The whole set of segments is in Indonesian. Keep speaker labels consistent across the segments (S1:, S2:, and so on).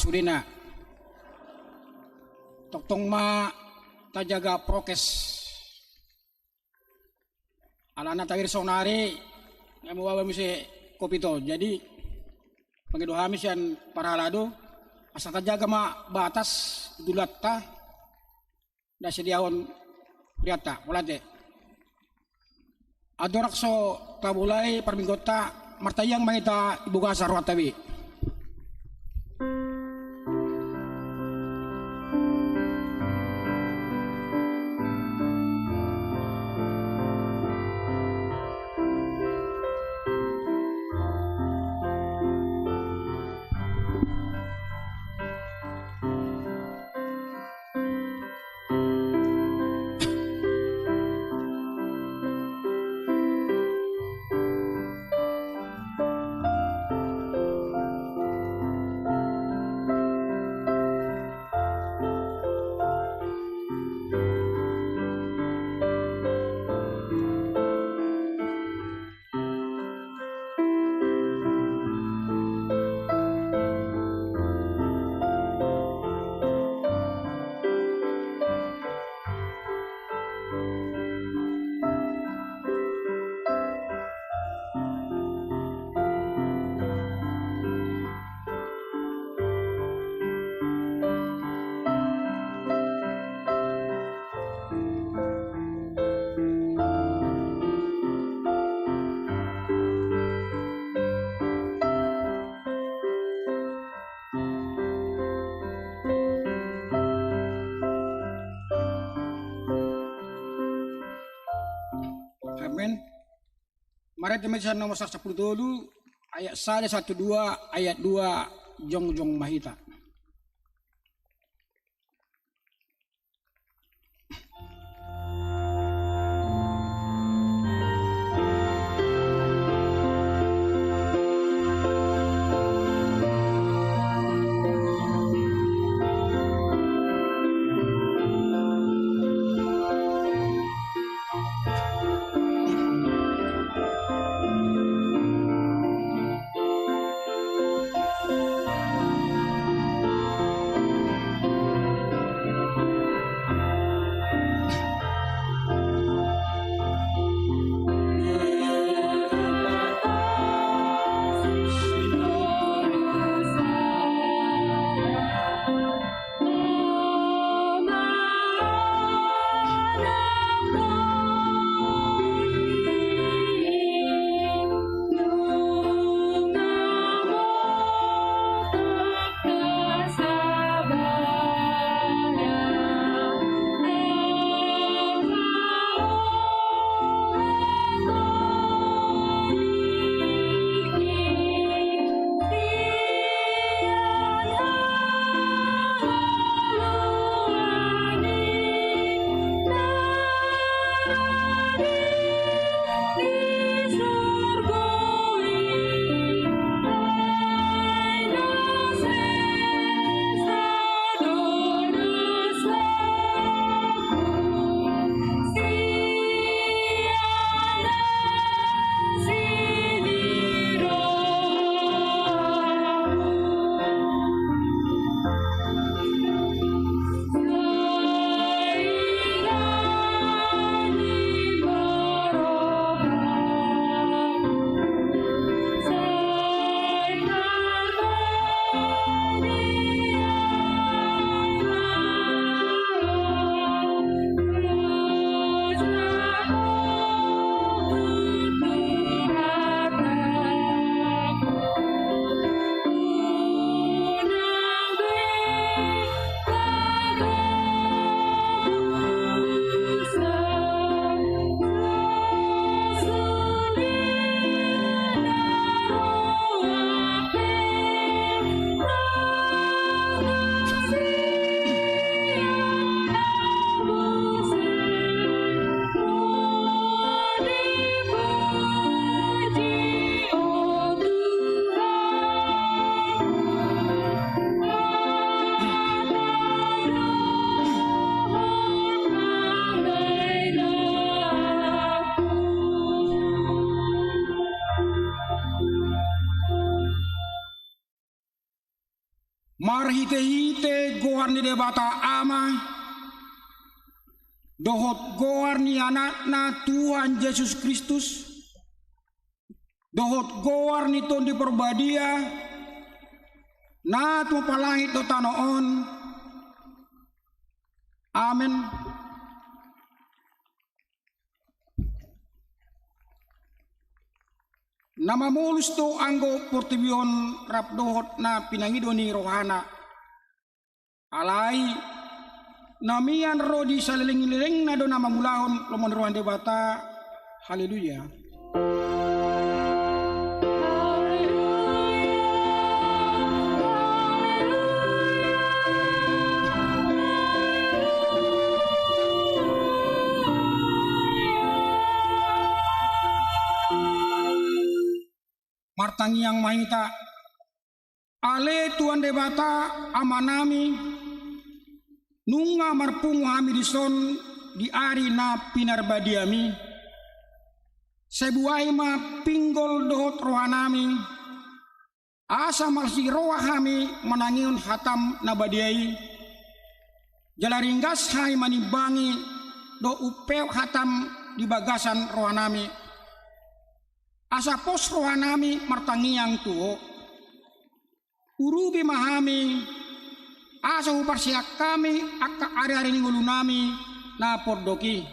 S1: sudina. Toktong ma tajaga prokes. Alana tawir sonari yang bawa misi kopi to. Jadi pengido hamis yan parhalado asa tajaga ma batas dulatta da sediaon liata polate. Adorakso tabulai perminggota martayang mangita ibu gasar watawi. Amin. Mari teman nomor 10 dulu ayat 1 2 ayat 2 Jongjong Mahita. marhite-hite goar ni debata ama, dohot goar ni anakna Tuhan Yesus Kristus, dohot goar ni ton di perbadia, na tu palangit do tanoon. Amen. Nama mulus to anggo portibion rap dohot na pinangido ni rohana. Alai namian rodi saliling-liling na do nama mulahon lomon rohan debata. Haleluya. Martangi yang mahita ale tuan debata amanami nunga marpungu hami dison di ari na pinarbadiami sebuai ma pinggol dohot rohanami asa malsi roha hami menangiun hatam nabadiai jalaringgas hai manibangi do upeu hatam di bagasan rohanami asa pos rohanami martangiang tuo urubi mahami asa uparsiak kami akka ari-ari ningulunami na pordoki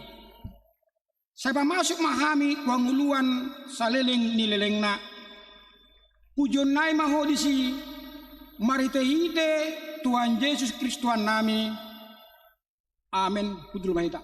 S1: saba masuk mahami wanguluan saleling nilelengna pujon nai mahodisi marite-hite Tuhan Yesus Kristus nami. Amin. Pudul mahita.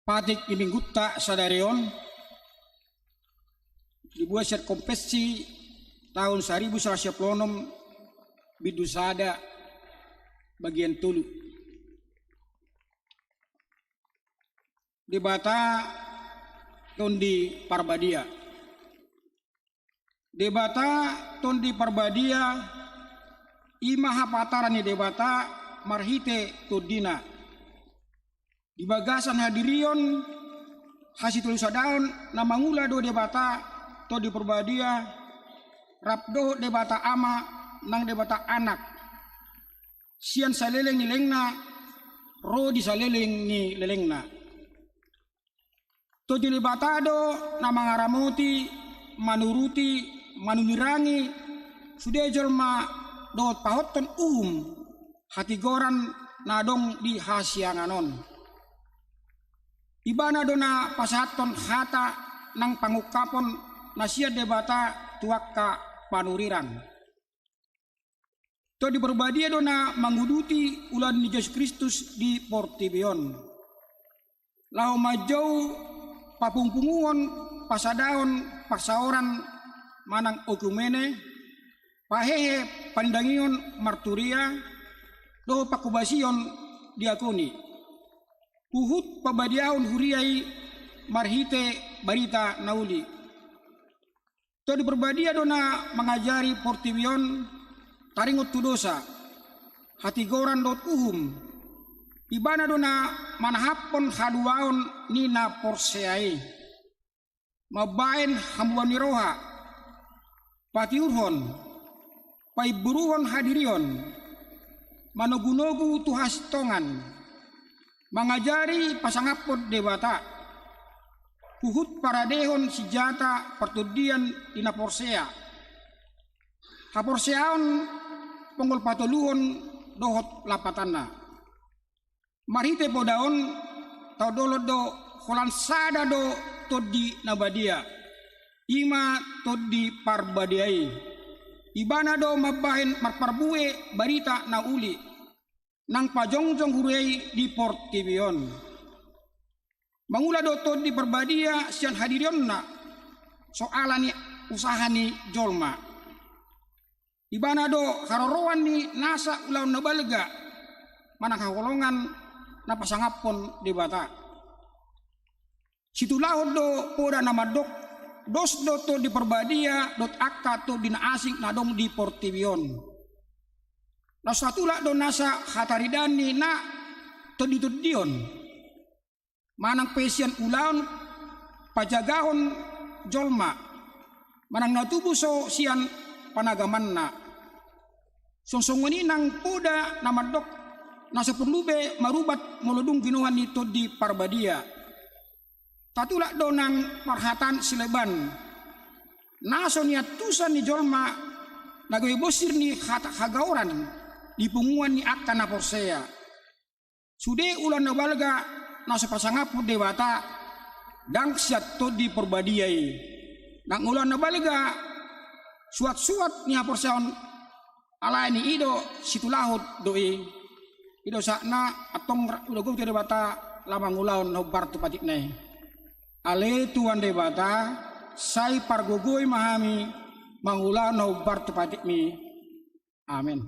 S1: Patik imingguta sadarion dibuat set kompetisi tahun 1906 bidusada bagian tulu debata tondi parbadia tondi parbadia imaha pataran ni debata marhite tudina di bagasan hadirion hasil tulisan daun nama ngula do debata to di perbadia rapdo debata ama nang debata anak sian saleleng ni lengna ro di saleleng ni lelengna to di debata do nama ngaramoti manuruti manunirangi sudah jelma do pahoton hati goran nadong di hasianganon ibana dona pasaton hata nang pangukapon nasia debata tuaka panuriran. To di perbadia dona manguduti ulan ni Yesus Kristus di Portibion. Lau majau papungpunguon pasadaon pasaoran manang okumene pahehe pandangion marturia do pakubasion diakoni. Uhud pabadiaun huriai marhite barita nauli. To di perbadia dona mengajari Portibion taringot tu dosa hati goran dot ibana dona manahapon haduaon nina porseai mabain hambuan niroha patiurhon pai buruhon hadirion manogunogu tu hastongan, mangajari pasangapod debata, kuhut paradehon sijata pertudian ina porsea, haporseaon ponggol patoluhon dohot lapatana, marite podaon tau dolod do holansada do todi nabadia, ima todi parbadiai. Ibana do mabahin marparbue barita na uli nang pajongjong hurei di Portivion. Mangula do to di perbadia sian hadirion na soalani usaha ni jolma. Ibana do harorowan ni nasa ulaw na balga manang hakolongan na pasangapon di bata. Situlahod do poda na madok dos do to di perbadia dot akka to dina asing na dong di Portivion. Na satula do nasa hataridani na to ditudion. Manang pesian ulaon pajagahon jolma. Manang natubuso sian panagaman na. Songsongoni nang poda na madok nasa perlube marubat molodung ginuhan nito di parbadia. Tatula do nang marhatan sileban. Naso niatusan ni jolma nagawi bosir ni hagauran di punguan ni akka na porsea. Sude ulan na balga nasa pasangapu dewata dang siat to di perbadiai. Nang ulan na balga suat-suat ni porseon alai ni ido situlahut doi. Ido sakna atong udah gue dewata lamang ulaun no bartu patik nei. Ale tuan debata sai pargogoi mahami mangula no bartu patik mi. Amin.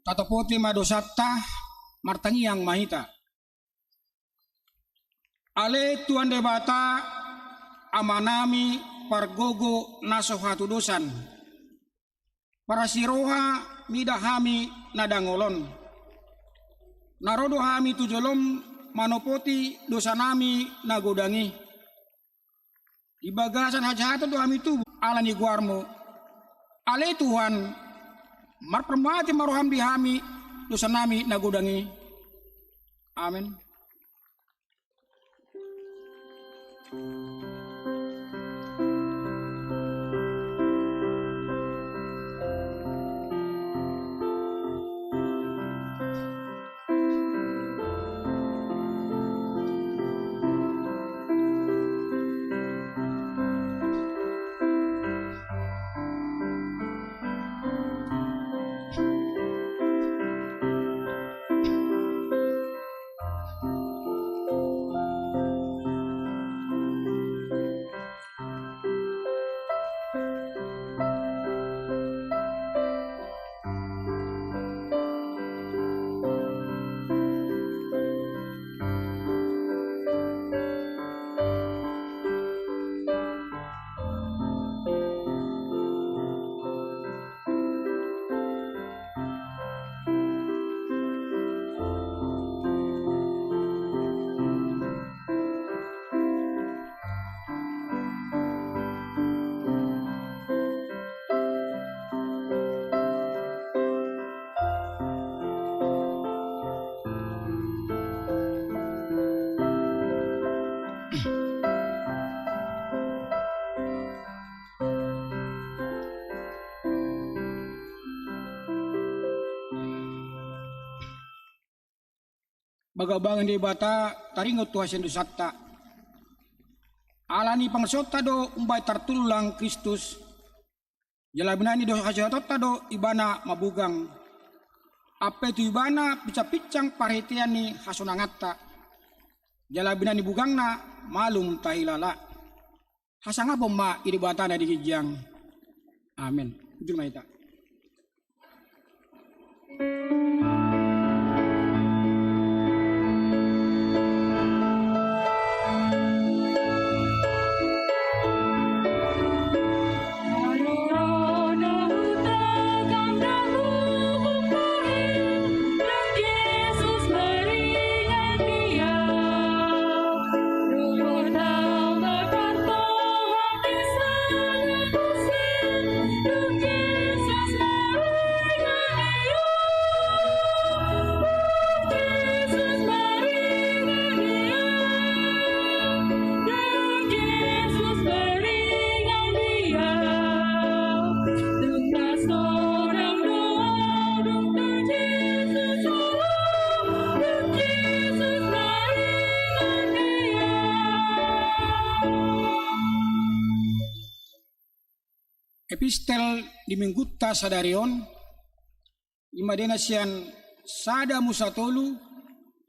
S1: Tatopoti madosatta martangiang mahita. Ale tuan debata amanami pargogo naso hatudosan. Para siroha midahami nadangolon. Narodo hami tujolom manopoti dosanami nagodangi. Di bagasan hajahata do hami tu alani guarmo. Ale Tuhan marpermati maroham dihami dosa nami nagodangi. Amin. bagabangan di bata taringot Tuhan dosatta. Alani pangsota do umbai tartulang Kristus. Jalabnani do hasiototta do ibana mabugang. Apa itu ibana pica-picang parhetiani hasonangatta. Jalabnani bugangna malum tahilala. Hasanga pomma iri batana di kijang. Amin. Ujung maita. Epistel di Minggutta Sadarion Imadena sian sada musatolu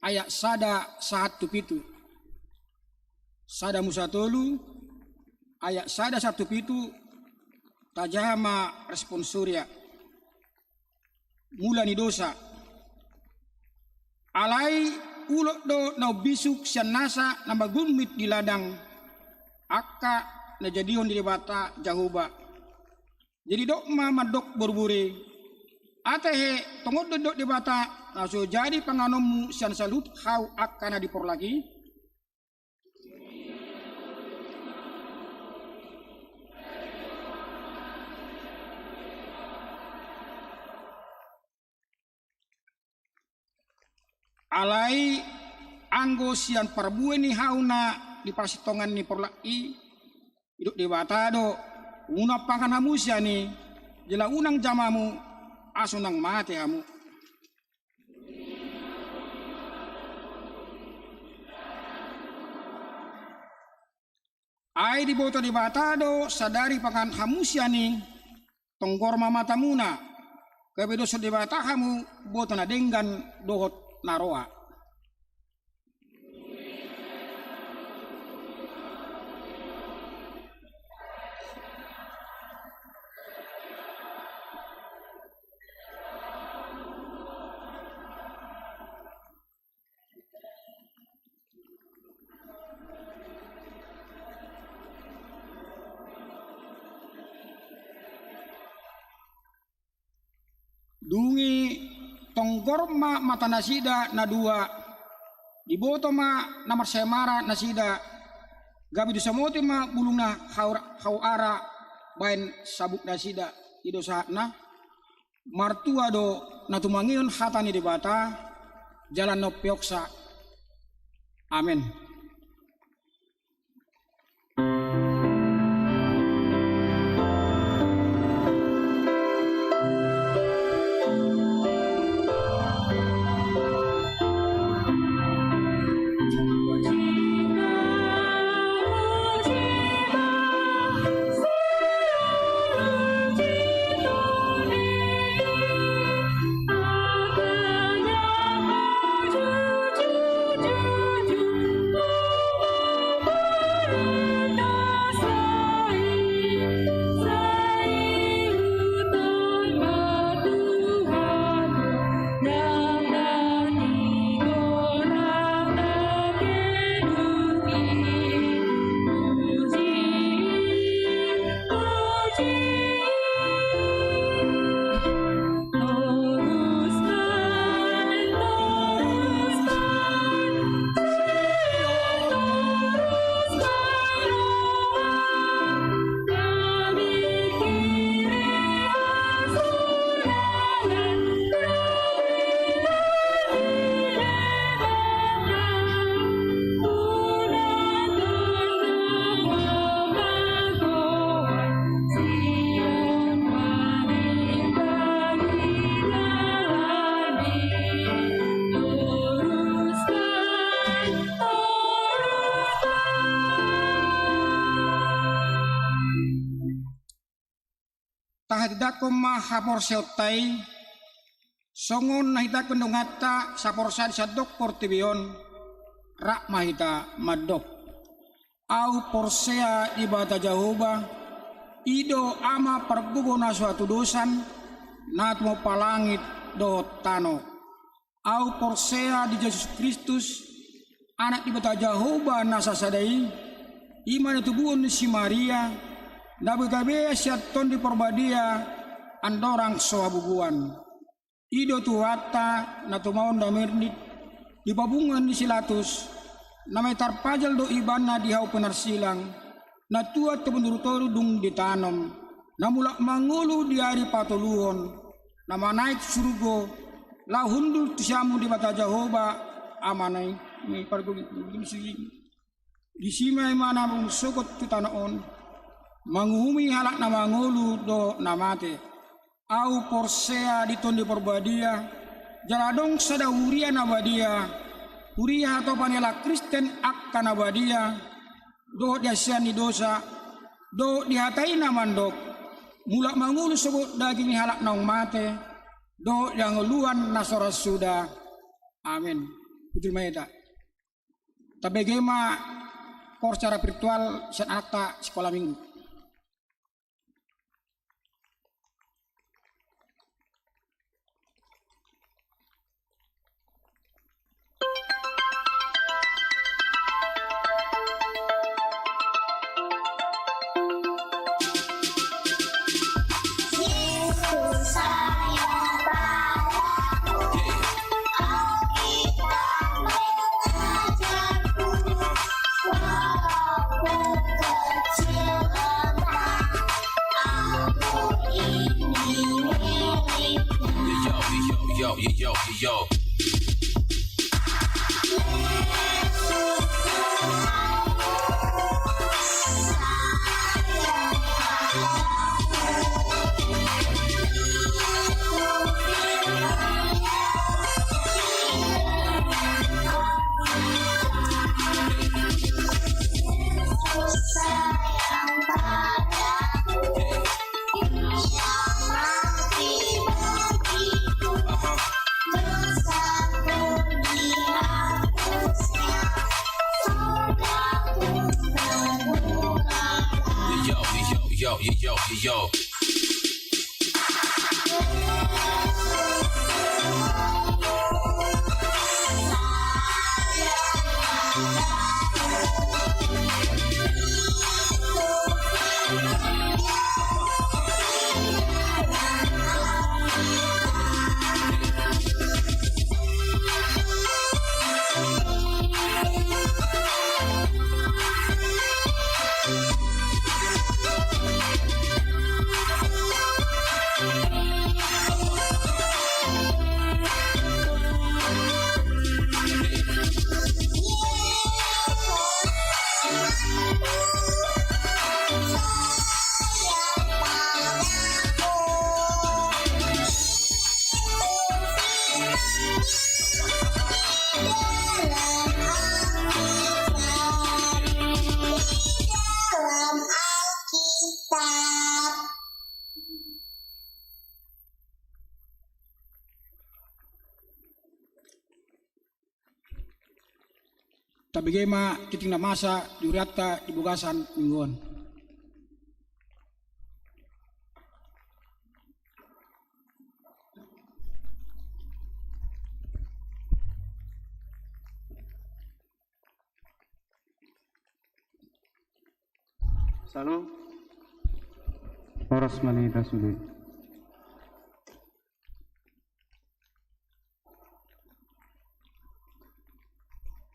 S1: ayak sada satu pitu. Sada musatolu ayak sada satu pitu tajama responsurya. Mula ni dosa. Alai ulok do na bisuk sian nasa na magumit di ladang akka na jadion di bata jahuba. Jadi dok mama dok berburi. Atehe tongod dok di bata naso jadi panganomu sian salut hau akana dipor lagi. Alai anggo sian parbue ni hauna di pasitongan ni porlai hidup di bata do una pangan hamusya ni jela unang jamamu asunang mate hamu. Ai di boto di bata do sadari pangan hamusya ni tonggor mamatamuna kebedo so di bata hamu boto na denggan dohot naroa. Dungi tonggor ma mata nasida na dua di boto ma namar semara nasida gabi du samoti ma bulungna hauara bain sabuk nasida ido saatna martua do natumangion hatani di bata jalan no pioksa. Amin. Sadidat ko mahapor seotay, songon nahita kundungata sa porsa di sadok portibion, rak mahita madok. Au porsea ibata Jehovah, ido ama perbugo na suatu dosan, nat mo palangit do tano. Au porsea di Yesus Kristus, anak ibata Jehovah nasa sadai, iman itu buon si Maria, nabe siaton di porbadia, andorang soabuguan. Ido tuwata na tumaon damirnit, di babungan di silatus, na may tarpajal do iban na dihaw penarsilang, na tuat kebenurutoru dung ditanom, na mulak mangulu di hari patuluhon, na manaik surugo, la hundul tisyamu di bata Jehovah, amanay, may pargugit, di simay mana mong sukot tutanaon, manghumi halak na mangulu do namate, au porsea di tondi porbadia, jaladong sada huria na badia, huria atau panela Kristen akan abadia, do diasiani dosa, do dihatai na mandok, mulak mangulu sebut daging halak naung mate, do yang luan nasoras sudah, amin. Putul maeda. Tabegema por secara virtual sen akta sekolah minggu.
S2: Yo. Yo.
S1: Tabigema titing na masa diuriatta di bugasan mingguan.
S3: Salam. Horas manita sulit.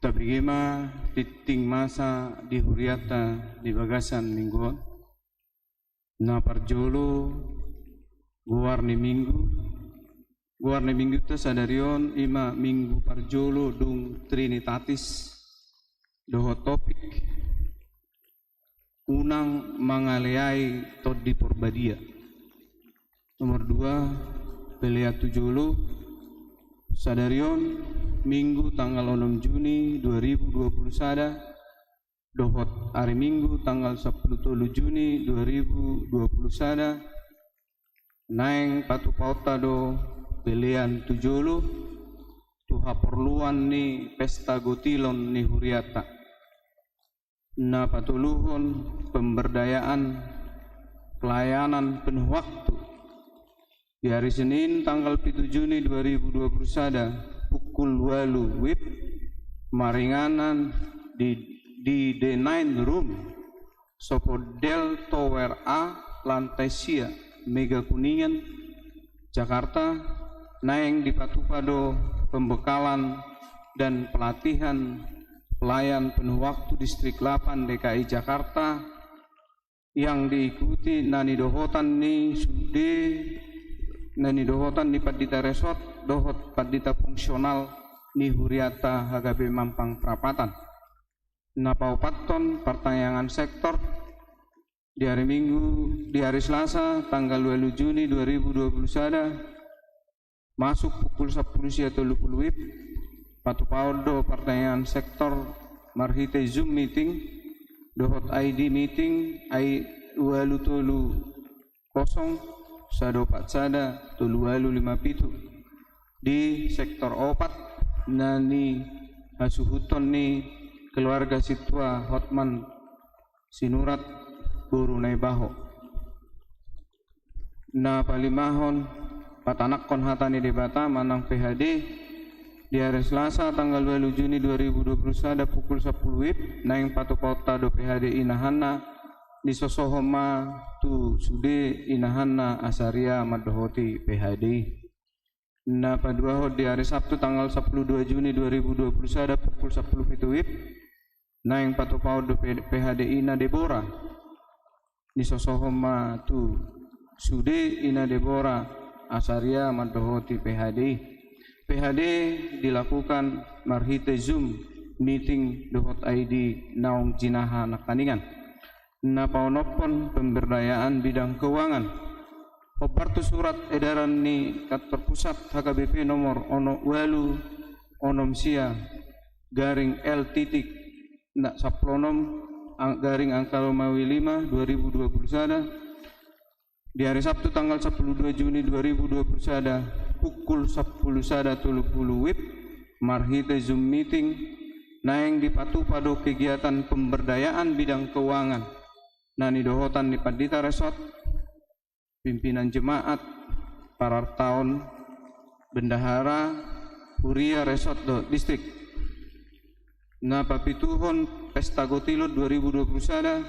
S3: Tabigema titing masa di huriata di bagasan mingguan. Na parjolo guarni minggu ta sadarion ima minggu parjolo dung trinitatis doho topik unang mangaleai tod di porbadia. Nomor 2 Peleatu Jolo sadarion Minggu tanggal 6 Juni 2021 dohot hari Minggu tanggal 10 Juni 2021 naeng patu pauta do pilihan tujulu tuha perluan ni pesta gotilon ni huriata na patuluhon pemberdayaan pelayanan penuh waktu di hari Senin tanggal 7 Juni 2021 pukul 8 WIB maringanan di D9 room Sopodel Tower A lantai sia Mega Kuningan Jakarta naeng di patupado pembekalan dan pelatihan pelayan penuh waktu distrik 8 DKI Jakarta yang diikuti nani dohotan ni sude nani dohotan ni Padita Resort dohot Padita fungsional ni Huriata HGB Mampang Prapatan napau paton pertanyaan sektor di hari Selasa tanggal 2 Juni 2021 masuk pukul 10.30 WIB patu paudo pertanyaan sektor marhite Zoom meeting dohot ID meeting ai 230 sado patsada 257 di sektor opat nani hasuhuton ni keluarga sitwa Hotman Sinurat Burunai Baho na palimahon patanakon hatani debata manang PHD di hari Selasa tanggal 2 Juni 2021 pukul 10 WIB naing patu pauta do PHD inahanna di sosohoma tu sude inahanna asaria madohoti PHD na paduaho di hari Sabtu tanggal 12 Juni 2021 pukul 10 WIB naing patu pauta do PHD ina Deborah di sosohoma tu sude ina Deborah asaria madohoti PHD dilakukan marhite Zoom meeting dohot ID naung jinaha nakaningan na paunopon pemberdayaan bidang keuangan Opartu surat edaran ni kantor pusat HKBP nomor ono walu onom sia garing L titik nak saplonom garing angka Romawi 5 2021 di hari Sabtu tanggal 12 Juni 2021 pukul 10.30 WIB marhite Zoom meeting naeng dipatu pado kegiatan pemberdayaan bidang keuangan nani dohotan ni Padita Resort pimpinan jemaat parartaon bendahara Huria Resort do distrik na papituhon pesta gotilot 2021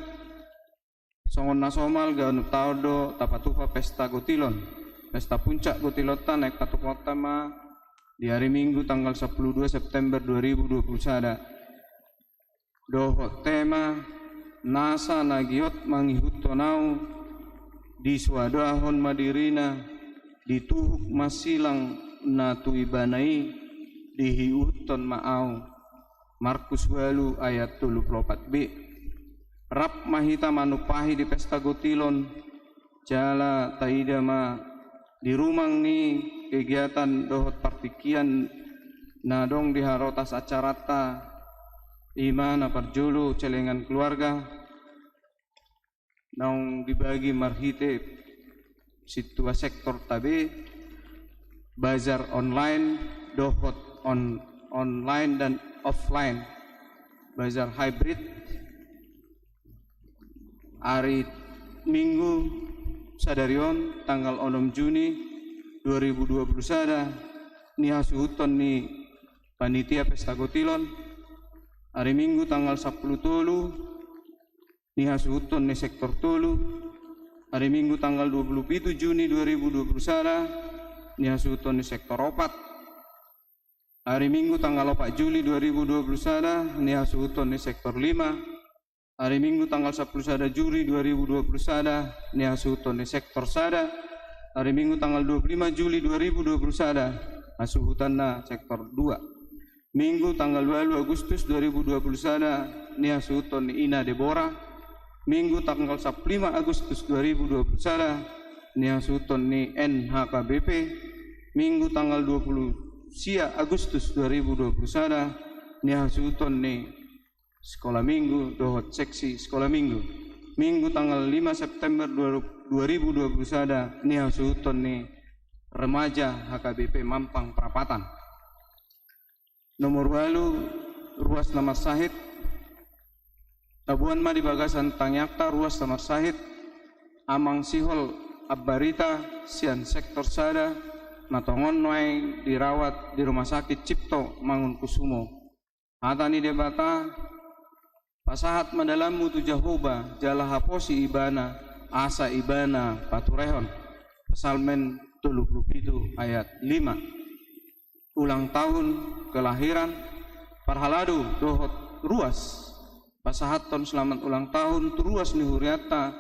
S3: songon nasomal ganu taudo tapatupa pesta gotilon pesta puncak gotilotan naik patu kota ma di hari Minggu tanggal 12 September 2021 doho tema nasa nagiot mangihut tonau di swadahon madirina dituhuk masilang natu ibanai dihiuton maau Markus Walu ayat 34b rap mahita manupahi di pesta gotilon jala taidama di rumang ni kegiatan dohot partikian nadong di harotas acarata imana parjulu celengan keluarga naung dibagi marhite situa sektor tabe bazar online dohot online dan offline bazar hybrid hari Minggu sadarion tanggal 6 Juni 2021 ni hasuhuton ni panitia pesta gotilon hari Minggu tanggal 10 tolu ni hasuhuton ni sektor tolu hari Minggu tanggal 27 Juni 2021 ni hasuhuton ni sektor opat hari Minggu tanggal 4 Juli 2021 ni hasuhuton ni sektor 5 hari Minggu tanggal 10 Juli 2021 ni hasuhuton ni sektor sada hari Minggu tanggal 25 Juli 2021 hasuhutan na sektor 2 Minggu tanggal 2 Agustus 2021 ni hasuhuton ni Ina Deborah Minggu tanggal 5 Agustus 2021 ni hasuhuton ni NHKBP Minggu tanggal 20 Agustus 2021 ni hasuhuton ni Sekolah Minggu dohot seksi Sekolah Minggu Minggu tanggal 5 September 2021 ni hasuton ni remaja HKBP Mampang Perapatan. Nomor 8 ruas Namar Sahid tabuan ma di bagasan Tangyakta ruas Namar Sahid amang sihol abbarita sian sektor sada natongon noai dirawat di rumah sakit Cipto Mangunkusumo. Hatani debata pasahat mendalam mutu Jahoba jala haposi ibana asa ibana paturehon Psalmen 37 ayat 5. Ulang tahun kelahiran parhaladu dohot ruas pasahaton selamat ulang tahun turuas ni huriata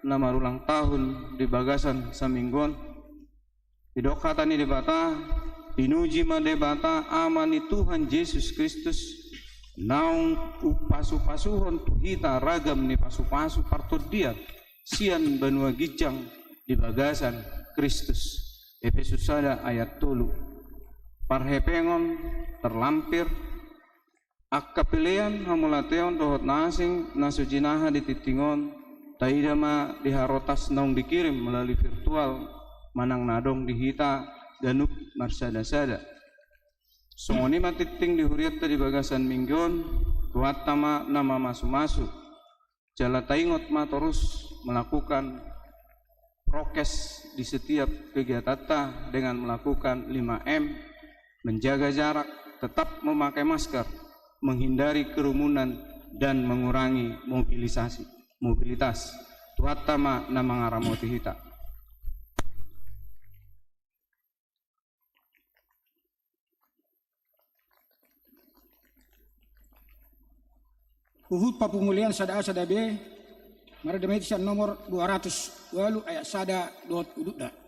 S3: nama ulang tahun di bagasan saminggon didokata ni debata pinuji ma debata amani Tuhan Yesus Kristus naung upasu-pasuhon tuhita ragam ni pasu-pasu partod dia sian banua gijang di bagasan Kristus. Efesus sada ayat 3. Parhepengon terlampir akka pilihan hamulateon dohot nasing nasujinaha di titingon taidama diharotas naung dikirim melalui virtual manang nadong dihita ganuk marsada-sada. Songoni matiting dihuriat di bagasan minggon kuatama nama masu-masu jala taingot ma terus melakukan prokes di setiap kegiatan dengan melakukan 5M, menjaga jarak, tetap memakai masker, menghindari kerumunan dan mengurangi mobilitas. Tuatama na mangaramoti hita.
S1: Uhud papumulian sada A sada B mara demetisan nomor 200 walu ayat sada dot udukda.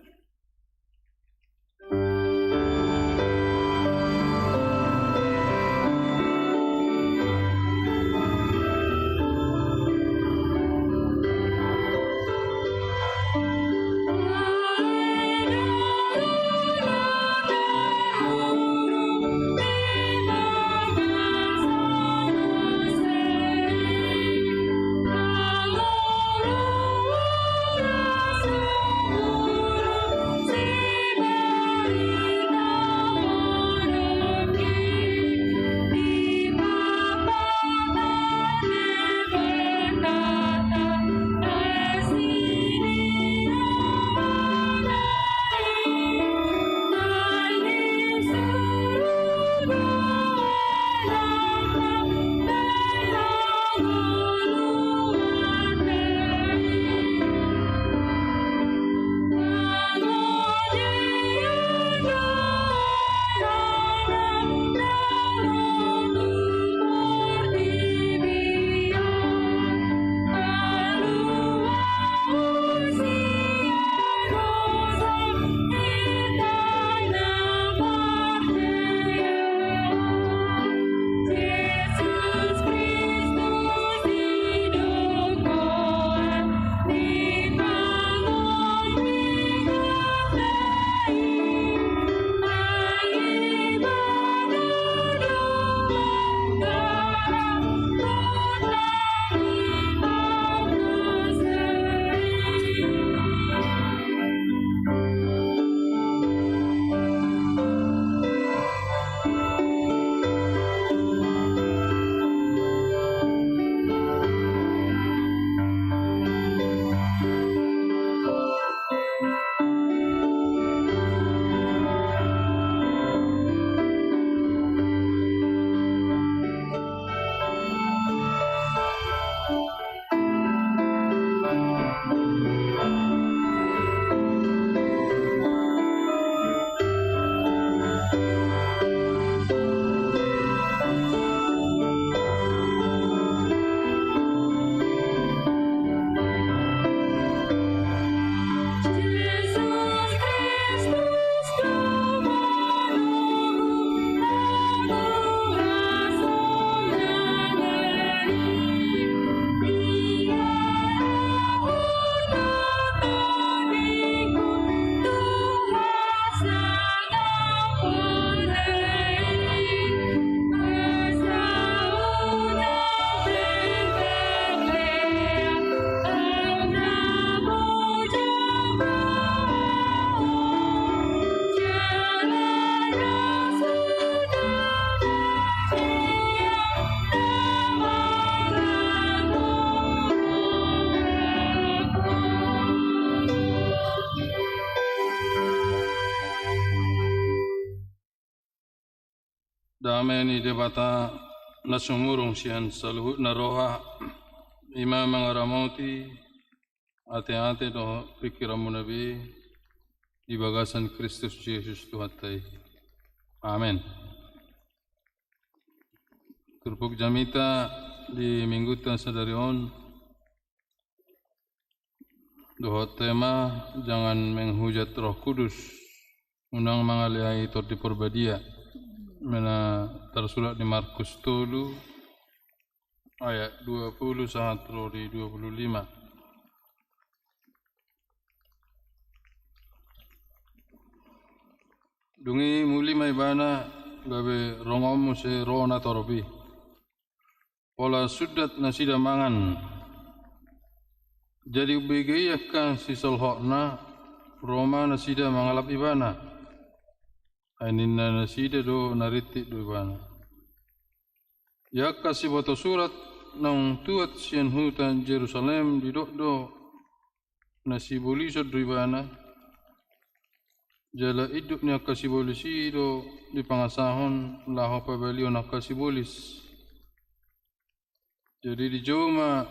S4: damai ni debata nasumurung sian saluhut naroha imam mangaramauti ate-ate do pikiramu nabi di bagasan Kristus Yesus Tuhatai. Amin. Turpuk jamita di minggu tan sadarion dohot tema jangan menghujat Roh Kudus unang mangaliai tor di Purbadia mena tersurat di Markus 10 ayat 20 sahatro di 25. Dungi muli mai bana gabe rongom se rona torobi pola sudat nasida mangan jadi ubegi akan sisal hokna Roma nasida mangalap ibana ainina nasida do nariti do ibana ya kasih boto surat nang tuat sian hutan Jerusalem di do nasibuli do ibana jala hidupnya kasih bolisi do di pangasahon laho pabalion kasih bolis jadi di Joma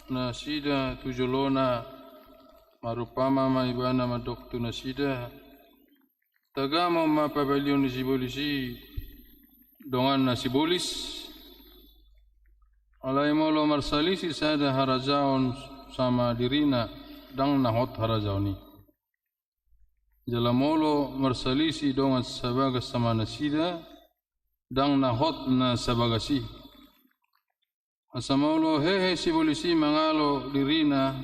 S4: nasida tujolona marupama ma ibana madok tu nasida tagamo ma pabalion nasibolisi dongan nasibolis alai molo marsalisi sada harajaon sama dirina dang nahot harajaoni jalamolo marsalisi dongan sabagas sama nasida dang nahot na sabagasi asamaulo hehe si polisi mangalo dirina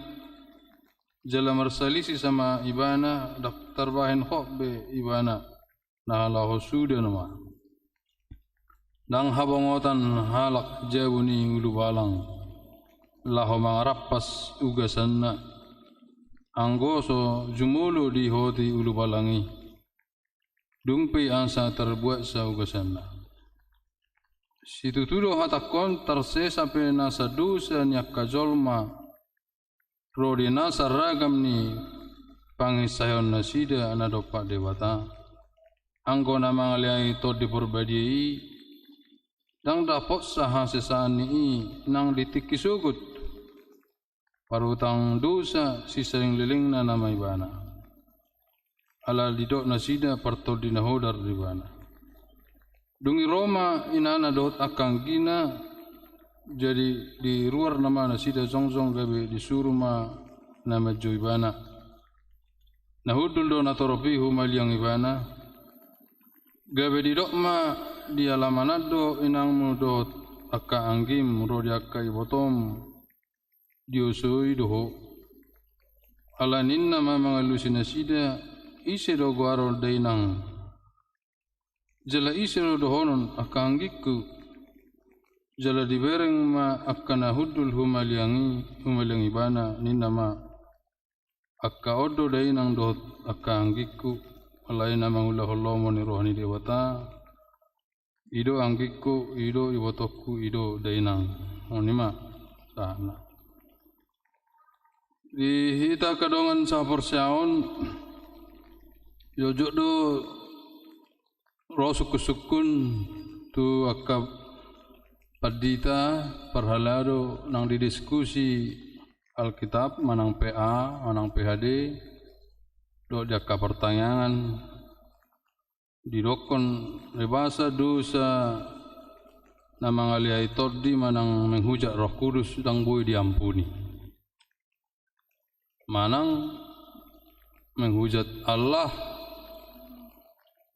S4: jala marsalisi sama ibana daftar bahen khobbe ibana nahala hosuda nama dang habongotan halak jabuni ulu balang laho mangarapas ugasanna anggoso jumulu di hoti ulu balangi dumpi ansa terbuat sa ugasanna situ tudo hatakon tersesa pe nasa dosa nyak kajolma rodi nasa ragam ni pangisayon nasida anadopak dewata anggo nama ngaliai to di Purbadia dang dapot saha sesani nang ditiki sugut parutang dosa sisering liling na nama ibana ala didok nasida parto dinahodar ibana dungi Roma inana dot akang gina jadi di luar nama nasida zongjong gabe disuruh ma nama joibana nahudul do natoropihu maliang ibana gabe di dok ma di alamanado inang mu dot akka anggim rodi akka ibotom diusui doho ala ninna ma mangalusi nasida ise do guarol dainang jala isiro dohonon akanggiku jala dibereng ma akkana hudul humaliang ibana ninna ma akka odo dainang dohot akanggiku alai nama ulah hollomo ni rohani dewata ido anggiku ido ibotokku ido dainang onima sana di hita kadongan sa persyaon yojodo roh sukun tu akap padita perhalado nang didiskusi Alkitab manang PA manang PHD do jaka pertanyaan didokon rebasa dosa nama ngaliai tordi manang menghujat Roh Kudus dang boy diampuni manang menghujat Allah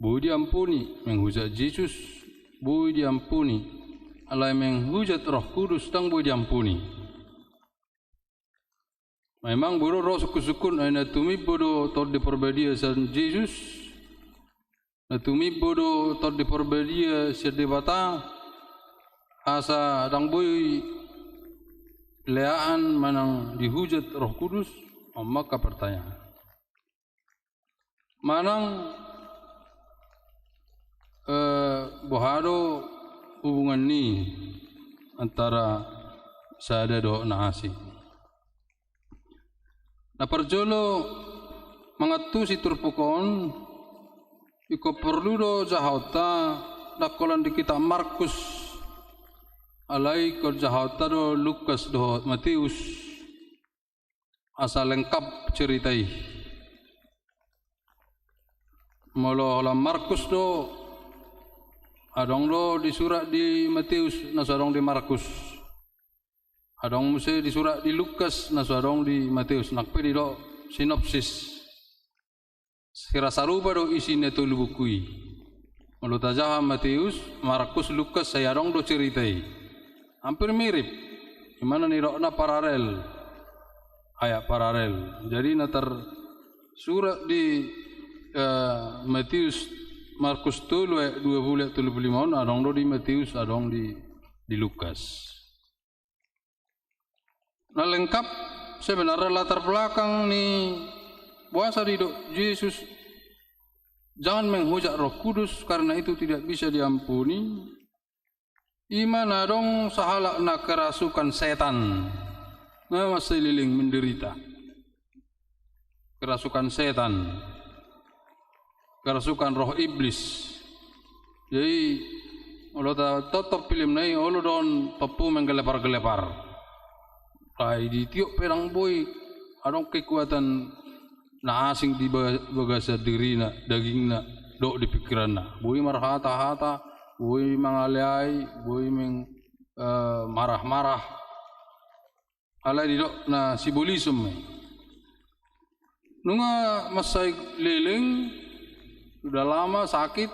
S4: boleh diampuni, menghujat Yesus boleh diampuni, alai menghujat Roh Kudus tang boleh diampuni. Memang boro roh sukun aina tumi bodo tor di Purbadia san Yesus, na tumi bodo tor di Purbadia sedebata asa tang boleh leaan manang dihujat Roh Kudus, maka pertanyaan. Manang bohado hubungan ni antara sada do naasi. Na perjolo mangatu si turpukon iko perlu do jahauta dakolan di kitab Markus alai kerjahata do Lukas do Matius asal lengkap ceritai. Molo la Markus do adong do di surat di Matius na sarong di Markus. Adong mesti di surat di Lukas na sarong di Matius. Nakpedi do sinopsis. Sekira sarupa do isi neto lubukui. Molo tajah Matius, Markus, Lukas saya adong do ceritai. Hampir mirip. Gimana nih do na paralel. Ayat paralel. Jadi natar surat di Matius, Markus tu 20:35 adong do di Matius, adong di Lukas. Nah lengkap sebenarnya latar belakang ni puasa di Yesus. Jangan menghujat Roh Kudus karena itu tidak bisa diampuni. Iman adong sahalak na kerasukan setan. Nah masih liling menderita. Kerasukan setan. Kerasukan roh iblis. Jadi kalau tetap film nai, kalau don tepu menggelepar-gelepar. Kai di tiup perang boy, adong kekuatan na asing di bagasa diri na, daging na, dok di pikiran na. Boy marhata-hata, boy mangalai, boy marah-marah. Alai di dok na simbolisme. Nunga masai liling sudah lama sakit,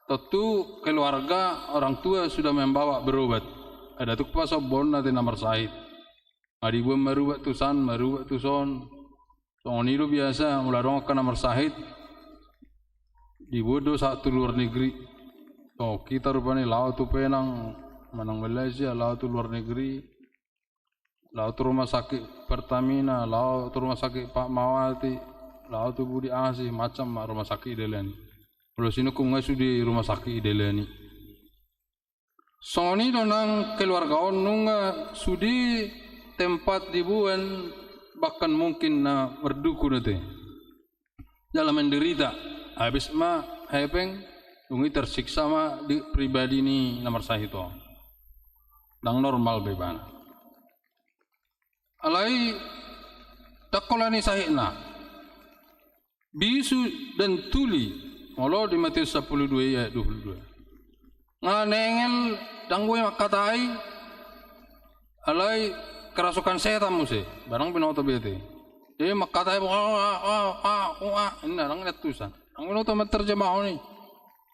S4: tentu keluarga orang tua sudah membawa berobat. Ada tu pas obon nanti nomor sahid. Adi buat merubat tusan, merubat tuson. Soalnya itu biasa mulai dong ke nomor sahid. Dibodoh satu luar negeri. So kita rupanya laut tu Penang, Manang Malaysia, laut tu luar negeri. Laut tu rumah sakit Pertamina, laut tu rumah sakit Pak Mawati, laut tu Budi Asih, macam rumah sakit Idelani. Kalau sini ku ngasu di rumah sakit Idelani. Soni donang keluarga nunga sudi tempat dibuan bahkan mungkin na berduku nanti. Dalam menderita, habis ma hepeng, dungi tersiksa ma di pribadi ni nomor sahito. Dang normal bebana. Alai takolani sahihna bisu dan tuli molo di Matius 12 ayat 22 nganengel dangwe makatai alai kerasukan setan muse barang pinoto bete jadi makatai ini nang letusan ang pinoto menerjemah ni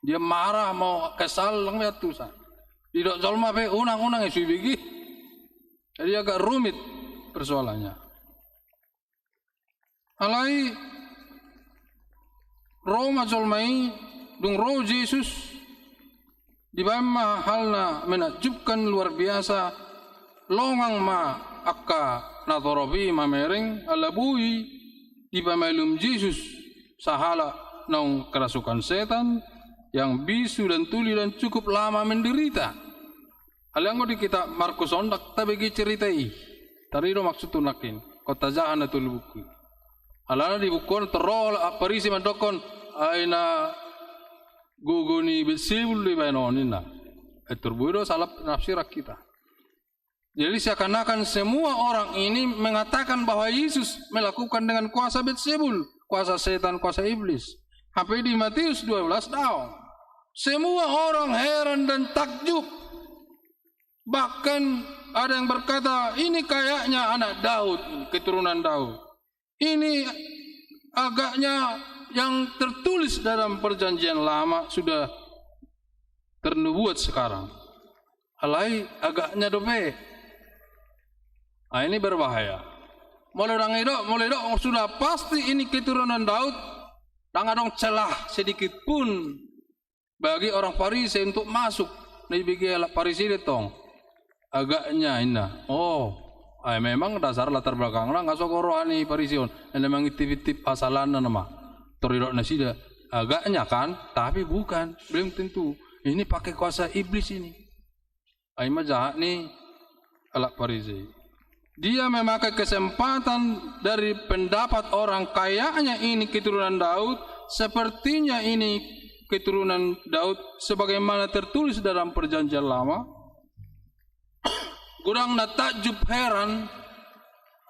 S4: dia marah mau kesal lang letusan tidak jolma be unang-unang isu bigi jadi agak rumit persoalannya. Alai roh majolmai dung roh Yesus di bawah halna menakjubkan luar biasa longang ma akka natorobi mamereng alabui di pamelum Yesus sahala nong kerasukan setan yang bisu dan tuli dan cukup lama menderita. Alanggo di kitab Markus ondak tabegi ceritai. Tarido maksud tunakin kota jahan atau buku. Alana di buku terol aparisi mandokon aina guguni besibul di bainonina. Terbudo salap nafsirak kita. Jadi seakan-akan semua orang ini mengatakan bahwa Yesus melakukan dengan kuasa Betsebul, kuasa setan, kuasa iblis. Sampai di Matius 12 tahun. Semua orang heran dan takjub. Bahkan ada yang berkata, ini kayaknya anak Daud, keturunan Daud. Ini agaknya yang tertulis dalam perjanjian lama sudah ternubuat sekarang. Alai agaknya dobe. Nah, ini berbahaya. Mulai dong sudah pasti ini keturunan Daud. Tangga dong celah sedikit pun bagi orang Farisi untuk masuk. Nih bagi Farisi detong. Agaknya ina. Memang dasar latar belakang lah nggak sok rohani Farision. Memang tip-tip asalan nama. Teridok nasida. Agaknya kan, tapi bukan. Belum tentu. Ini pakai kuasa iblis ini. Aima jahat nih alak Farisi. Dia memakai kesempatan dari pendapat orang kayaknya ini keturunan Daud. Sepertinya ini keturunan Daud sebagaimana tertulis dalam perjanjian lama. Kurang na takjub heran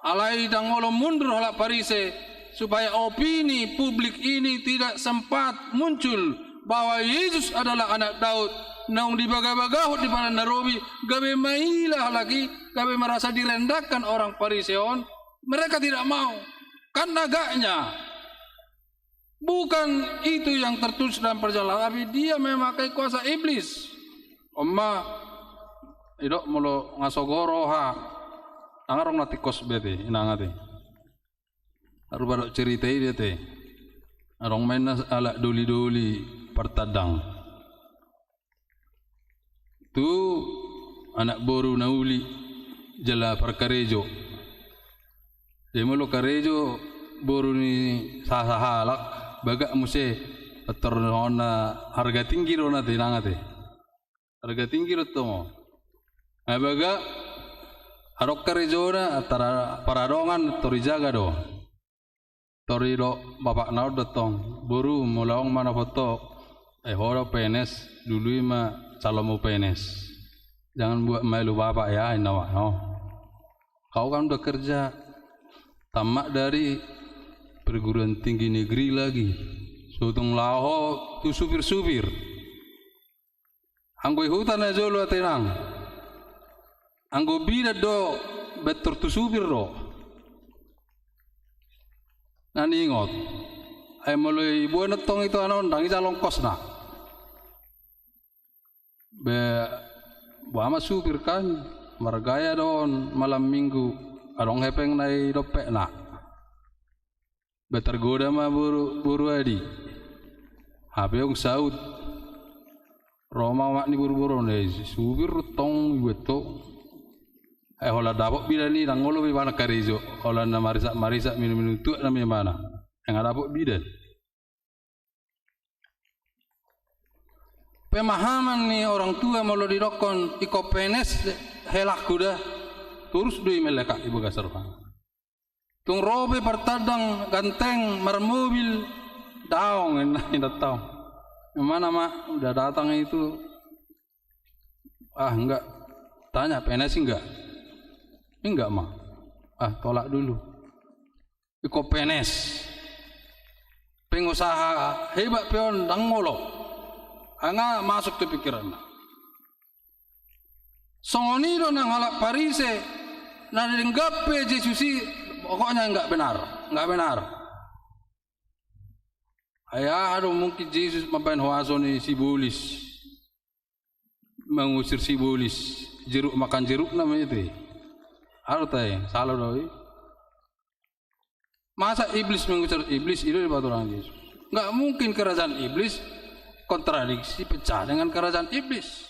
S4: alai dangolo mundur halak Parise supaya opini publik ini tidak sempat muncul bahwa Yesus adalah anak Daud. Naung dibaga-bagahut di mana Nairobi, gabe mailah lagi, gabe merasa direndahkan orang Pariseon. Mereka tidak mau, kan agaknya bukan itu yang tertulis dalam perjalanan, tapi dia memakai kuasa iblis. Oma, idok mulo ngasogoro ha, angarong natikos bete, inangate. Aru baru cerita dia te, arong main ala duli-duli pertadang. Tu anak boru nauli jala perkarejo. Demo lo karejo boru ni sasahalak baga muse atorna harga tinggi rona te nangate. Harga tinggi roto mo. Baga arok karejo na atara paradongan tori jaga do. Tori do bapak naud datong boru mulaong mana foto horo penes dulu ma calomu penes. Jangan buat malu bapak ya, inawa no. Kau kan udah kerja tamat dari perguruan tinggi negeri lagi. Sutung laho tu supir-supir. Anggo hutan aja lu tenang. Anggo bida do betul tu supir do. Nani ingot. Ay mulai ibu netong itu anon dangi calon kos na. Buama supir kan margaya don malam minggu arong hepeng nai dopek nak betergoda ma buru adi habeong saud Roma mak ni buru nih supir tong beto hola dapok bida ni dangolo bi mana karizo hola na marisa minum tu na mana yang dapok bida. Pemahaman nih orang tua mau dirokon iko penes helak kuda terus dui meleka ibu gasarfan. Tung robe pertadang ganteng marmobil daong enak tahu. Mana mak udah datang itu enggak tanya penes enggak mak tolak dulu. Iko penes pengusaha hebat peon dangolo. Anga masuk ke pikiran. Songonido nang halak Parise, na denggape Jesusi pokoknya enggak benar. Ayah aduh mungkin Yesus mampain hoazoni sibulis, mengusir sibulis, jeruk makan jeruk namanya itu. Aduh tay, salah doi. Masa iblis mengusir iblis itu di baturan Yesus? Enggak mungkin kerajaan iblis kontradiksi pecah dengan kerajaan iblis.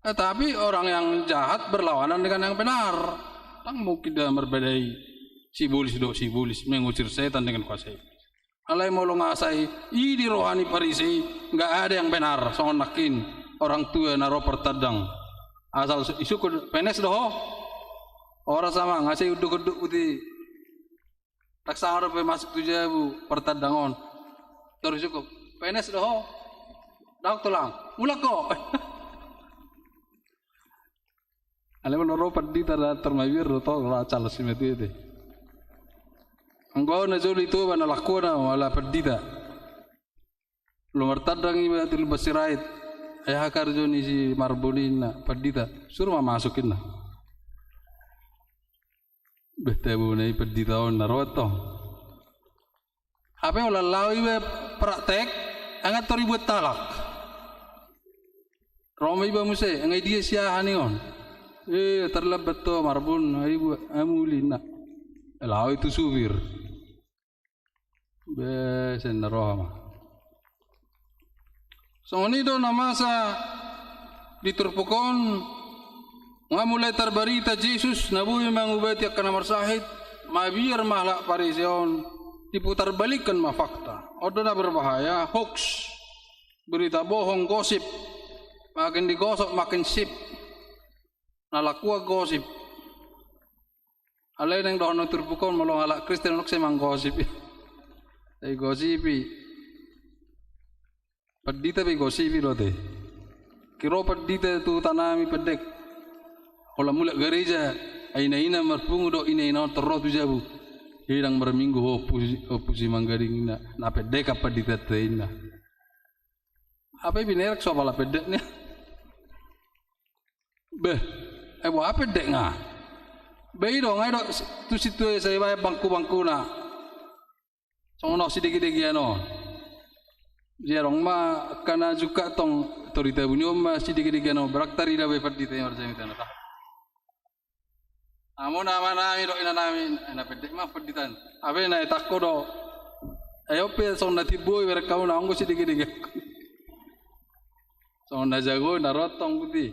S4: Tetapi orang yang jahat berlawanan dengan yang benar. Tak mungkin dia berbedai sibulis mengusir setan dengan kuasa iblis. Alai mau ngasai di rohani Parisi enggak ada yang benar. Songon nakin orang tua naro pertadang asal isu penes doh. Orang sama ngasih uduk-uduk putih. Tak sangar masuk tujuh bu pertadangon. Terus cukup penes doh. Dak tulang, ulak kok. Ale menoro padi tada termawir to racal simeti ite. Anggo na joli itu bana lakona wala padi ta. Lumar tadang iba til basirait. Ayah karjo ni si marbulina padi ta. Suruh masukin na. Betebu nai padi taon naroto. Apa wala lawi be praktek angat tori buat talak. Roma iba muse, ngai dia siahan on. Terlebat to marbun, ibu amulina. Law itu supir. Besen Roma. Songonido namasa diturpukon ngamulai terbarita Yesus nabuhi mangubati akan nomor sahid mabir mahlak Pariseon diputar balikan ma fakta. Odona berbahaya, hoax, berita bohong, gosip. Makin digosok makin sip. Nalakua gosip. Alay nang doon terpukon malong ala Kristen nuk semang gosip. Ay gosipi. Pedita be gosi biro te. Kiro pedita tu tanami pedek. Kalau mulak gereja, ina marpungu do ina terus tu jabu. Hirang berminggu opusi manggaring na pedek apa pedita te ina. Apa binerak so pala pedek ni? Beh, buat apa pedek ngah? Beh dong, ayo tu situ saya bayar bangku na. Sono sedikit-sedikit ano. Dia orang mah karena juga tong otorita bunyi mah sedikit-sedikit ano beraktari dah bepat di tempat saya minta nata. Amo nama nami do ina nami ina pedek mah peditan. Abe na takko do. Ayo pe son nati boy berkau na anggo sedikit-sedikit. Son na jago na rotong putih.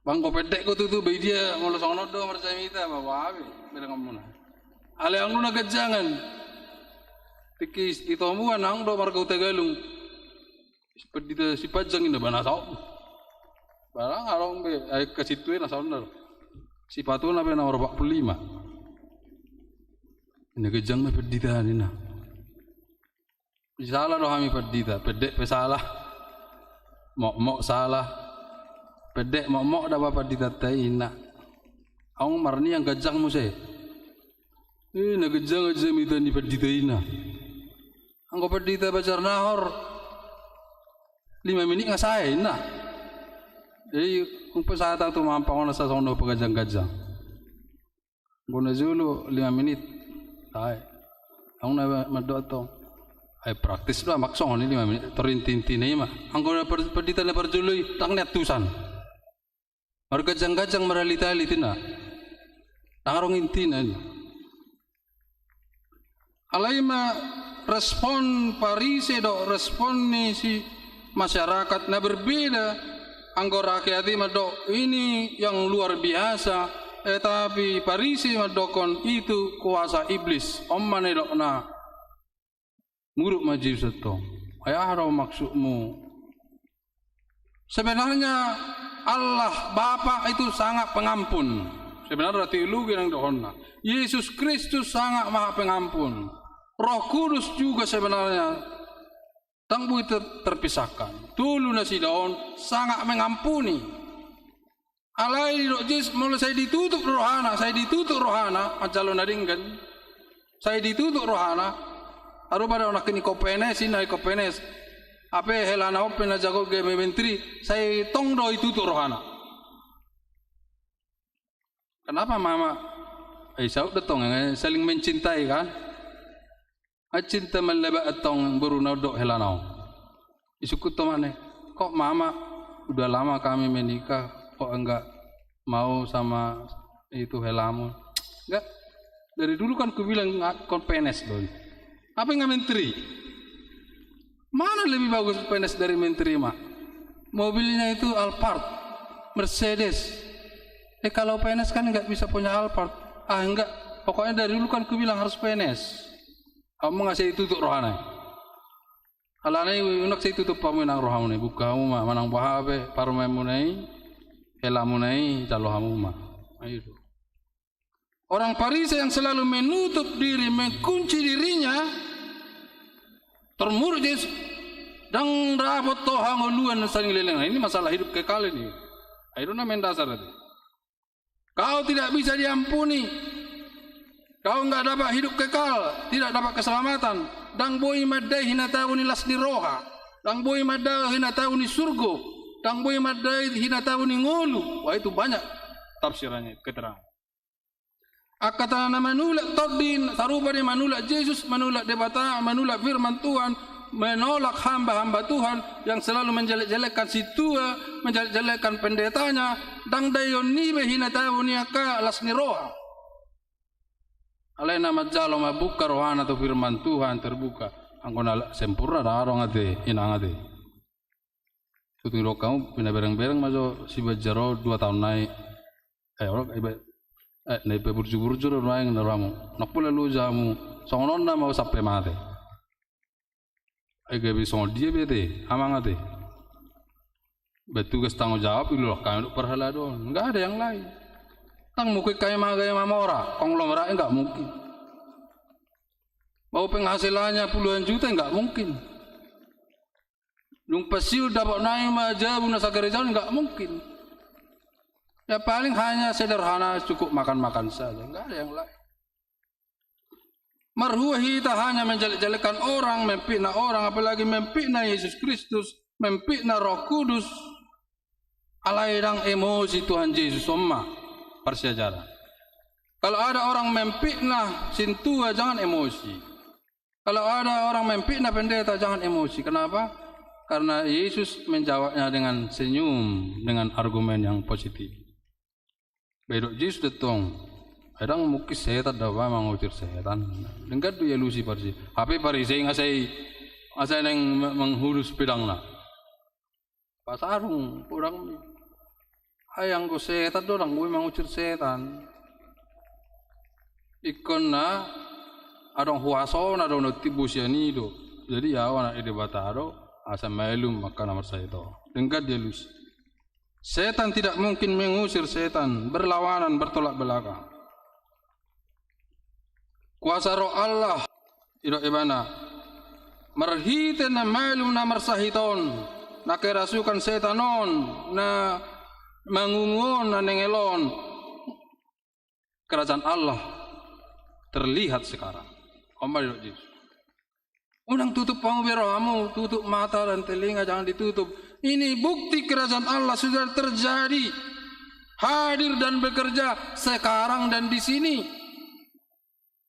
S4: Bangko pedek ko tu be dia ngolo sono do mar saya minta bawa abe berang amuna. Ale ang nuna gajangan. Tikis itu amuan ang do marga Tagalung. Pedita si pajang ina bana sao. Barang arong be ay ke situ na saudar. Si patu na be nomor 45. Ini gajang me pedita nina. Salah do kami pedita, pedek pe salah. Mok salah. Pedek mok da bapa pedita ina. Ang marni ang gajang mo se. Nagajang aja minta ni pedita ina. Angko pedita bacar nahor 5 minit ngasai na. Jadi kung pasata tu mampang na sa sono pagajang-gajang. Guna zulu 5 minit. Ay. Ang na madotong ay praktis lah maksong ni 5 menit terintinti na ima. Ang guna pedita na perjuloy tang netusan. Margajang-gajang maralitali tina. Tangarong intina ni. Alaima respon Parise do respon ni si masyarakat na berbeda. Anggo rakyat do ini yang luar biasa. Tapi Parise madokon itu kuasa iblis. Omane do na nguruk majib setong. Ayah ro maksudmu. Sebenarnya Allah Bapa itu sangat pengampun. Sebenarnya teologi yang dohonna. Yesus Kristus sangat maha pengampun. Roh Kudus juga sebenarnya tangbu terpisahkan. Tulu nasi daun sangat mengampuni. Alai dok jis mulai saya ditutup rohana, macalon nadingkan. Saya ditutup rohana. Aru pada orang kini kopenes, ini kopenes. Apa helana open aja kau game menteri. Saya tong do ditutup rohana. Kenapa mama? Saud datang saling mencintai kan? Cinta meleba atong berunau dok helanau. Isukut temannya. Kok mama udah lama kami menikah, kok enggak mau sama itu helamu? Enggak. Dari dulu kan ku bilang kon penes doi. Apa enggak menteri? Mana lebih bagus penes dari menteri mak? Mobilnya itu Alphard, Mercedes. Kalau penes kan enggak bisa punya Alphard. Enggak. Pokoknya dari dulu kan ku bilang harus penes. Kamu ngasih tutup rohana. Alana unak saya tutup pamunang rohana. Buka kamu mah manang bahabe parmai munai, helamu nai calohamu mah. Ayo. Orang Parise yang selalu menutup diri, mengunci dirinya, termurjis dan rabot tohang uluan saling leleng. Ini masalah hidup kekal ini. Ayo na mendasar itu. Kau tidak bisa diampuni. Kau enggak dapat hidup kekal, tidak dapat keselamatan. Dang boy madai hina tahu ni las di roha. Dang boy madai hina tahu ni surga. Dang boy madai hina tahu ni ngulu. Wah itu banyak tafsirannya keterangan. Akata nama manulak tordin, sarupa dia manulak Yesus, manulak debata, manulak firman Tuhan, menolak hamba-hamba Tuhan yang selalu menjelek-jelekkan si tua, menjelek-jelekkan pendetanya. Dang dayon ni hina tahu ni aka las ni roha. Alai nama jalo mabuka rohana tu firman Tuhan terbuka. Angkona sempurna dah orang ade, inang ade. Suatu kamu pindah bereng-bereng majo si bajaro 2 tahun naik. Orang naik berjur-jur orang naramu. Nak pula lu jamu. Songon nama mau sampai mati. Agak bisa dia bete, amang ade. Bertugas tanggung jawab ilu kami untuk perhala doang. Enggak ada yang lain. Tang mukul kaya mama ora, konglomerat enggak mungkin. Mau penghasilannya puluhan juta enggak mungkin. Lung pasiu dapat naik majabu nasa gereja enggak mungkin. Ya paling hanya sederhana cukup makan-makan saja, enggak ada yang lain. Marhua kita hanya menjelek-jelekan orang, memfitnah orang, apalagi memfitnah Yesus Kristus, memfitnah Roh Kudus. Alairang emosi Tuhan Yesus somma persejarah. Kalau ada orang memfitnah sintua jangan emosi. Kalau ada orang memfitnah pendeta jangan emosi. Kenapa? Karena Yesus menjawabnya dengan senyum, dengan argumen yang positif. Bedok Yesus datang, kadang mungkin setan dawa mengucir setan. Dengar tu ya lusi parsi. Apa parisi ngasai neng menghulus pedang nak. Pasarung orang ayang ko setan tu orang gue mengucir setan. Ikon na adong huaso na adong notibus ya ni do. Jadi ya wana ide bataro asa melum maka nomor saya itu. Dengar dia lusi. Setan tidak mungkin mengusir setan, berlawanan, bertolak belakang. Kuasa roh Allah, ilo ibana, marhiten na malum na marsahiton, na kerasukan setanon, na mangungon na nengelon. Kerajaan Allah terlihat sekarang. Omar ilo Yesus. Unang tutup pangubiramu, tutup mata dan telinga, jangan ditutup. Ini bukti kerajaan Allah sudah terjadi, hadir dan bekerja sekarang dan di sini.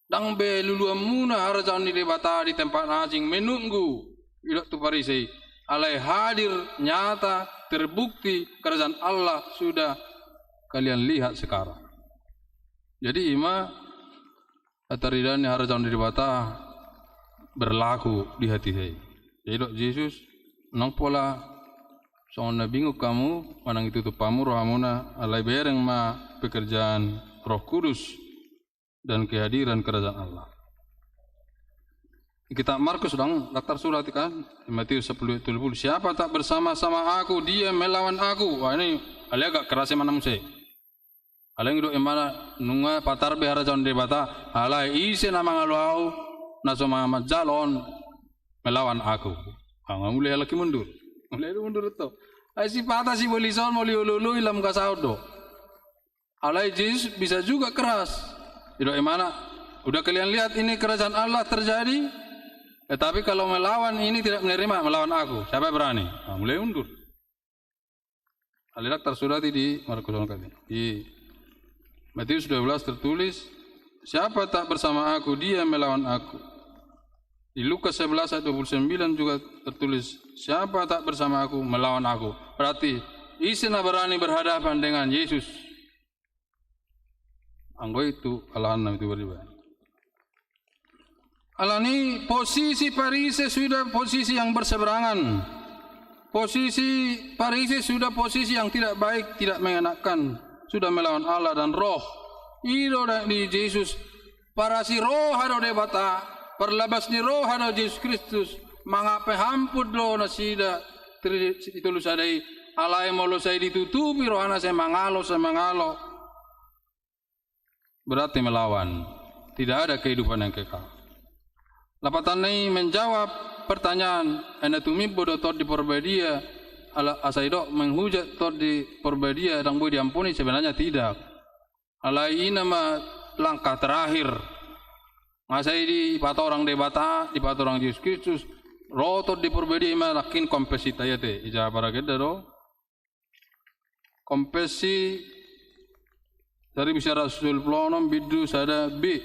S4: Dang beluluam muna harajaan di debata di tempat asing menunggu. Ilok tu parisi, alai hadir nyata terbukti kerajaan Allah sudah kalian lihat sekarang. Jadi ima ataridan harajaan di debata berlaku di hati saya. Jadi Yesus nang pola soalnya bingung kamu manang itu tu pamu rohamuna alai bereng ma pekerjaan Roh Kudus dan kehadiran kerajaan Allah. Kita Markus dong daftar surat kan Matius 10:20. Siapa tak bersama-sama aku dia melawan aku. Wah ini alai agak keras mana muse. Alai ngido emana nunga patar behara jaun debata alai isi nama ngaluau naso mga jalon melawan aku. Mulai lagi mundur. Mulai mundur itu. Ay si pata si bolison muli ululu ilam kasaud do. Alai Yesus bisa juga keras. Itu emana? Udah kalian lihat ini kerajaan Allah terjadi. Tetapi kalau melawan ini tidak menerima melawan aku. Siapa berani? Mulai mundur. Alirak tersurat di Markus di Matius 12 tertulis, siapa tak bersama aku dia melawan aku. Di Lukas 11 ayat 29 juga tertulis, siapa tak bersama aku melawan aku. Berarti isina berani berhadapan dengan Yesus. Anggo itu alahan itu beribadah. Alani posisi Parisi sudah posisi yang berseberangan. Posisi Parisi sudah posisi yang tidak baik, tidak mengenakan. Sudah melawan Allah dan roh. Iro di Yesus. Para si roh hado debata. Perlabas ni roh hado Yesus Kristus. Mangape hampud lo nasida. Itu lu sadai. Alay mo lo say ditutupi rohana saya mangalo. Berarti melawan. Tidak ada kehidupan yang kekal. Lapatan ini menjawab pertanyaan anatomi bodoh tot di perbedia ala asaido menghujat tot di perbedia dan boleh diampuni sebenarnya tidak. Alai nama langkah terakhir. Ngasai di pata orang debata di pata orang Yesus Kristus rotot di perbedia malakin kompesita ya te ija para kita do kompesi dari bicara Rasul Plonom bidu sada b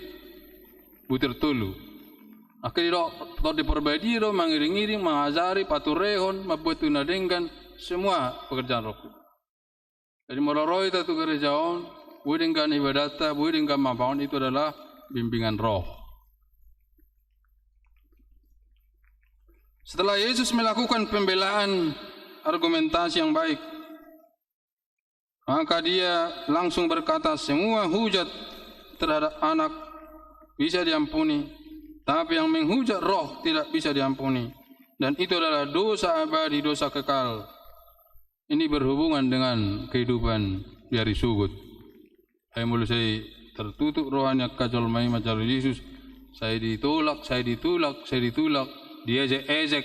S4: butir tulu. Akhirnya tot di perbedia do mengiring-iring mengajari paturehon membuat tunadenggan semua pekerjaan roh. Jadi mororoi itu gerejaon, buidengkan ibadata, buidengkan mampauan itu adalah bimbingan roh. Setelah Yesus melakukan pembelaan argumentasi yang baik, maka dia langsung berkata semua hujat terhadap anak bisa diampuni, tapi yang menghujat roh tidak bisa diampuni. Dan itu adalah dosa abadi, dosa kekal. Ini berhubungan dengan kehidupan di hari sugut. Saya mulai tertutup rohanya kajol mai macam Yesus. Saya ditolak. Dia ejek.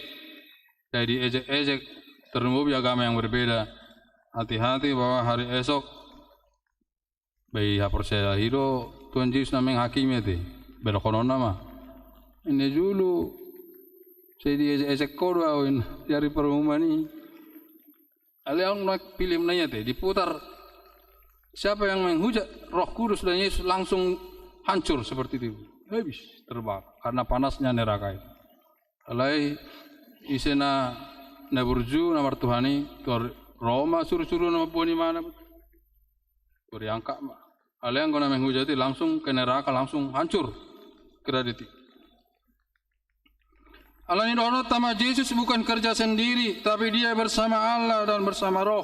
S4: Saya diejek-ejek, terlebih agama yang berbeda. Hati-hati bahwa hari esok bayi percaya hiro Tuhan Yesus nameng hakim itu berokonon nama. Ini dulu saya diejek-ejek kodwa dari perumuman ini. Aliang nak pilih nanya teh diputar siapa yang menghujat Roh Kudus dan Yesus langsung hancur seperti itu. Habis terbakar karena panasnya neraka itu. Alai isena naburju namar Tuhani Roma suruh-suruh nama puni mana kuri angka mah. Alai yang kena menghujati langsung ke neraka langsung hancur kredit. Allah ini doa tama Yesus bukan kerja sendiri, tapi dia bersama Allah dan bersama Roh.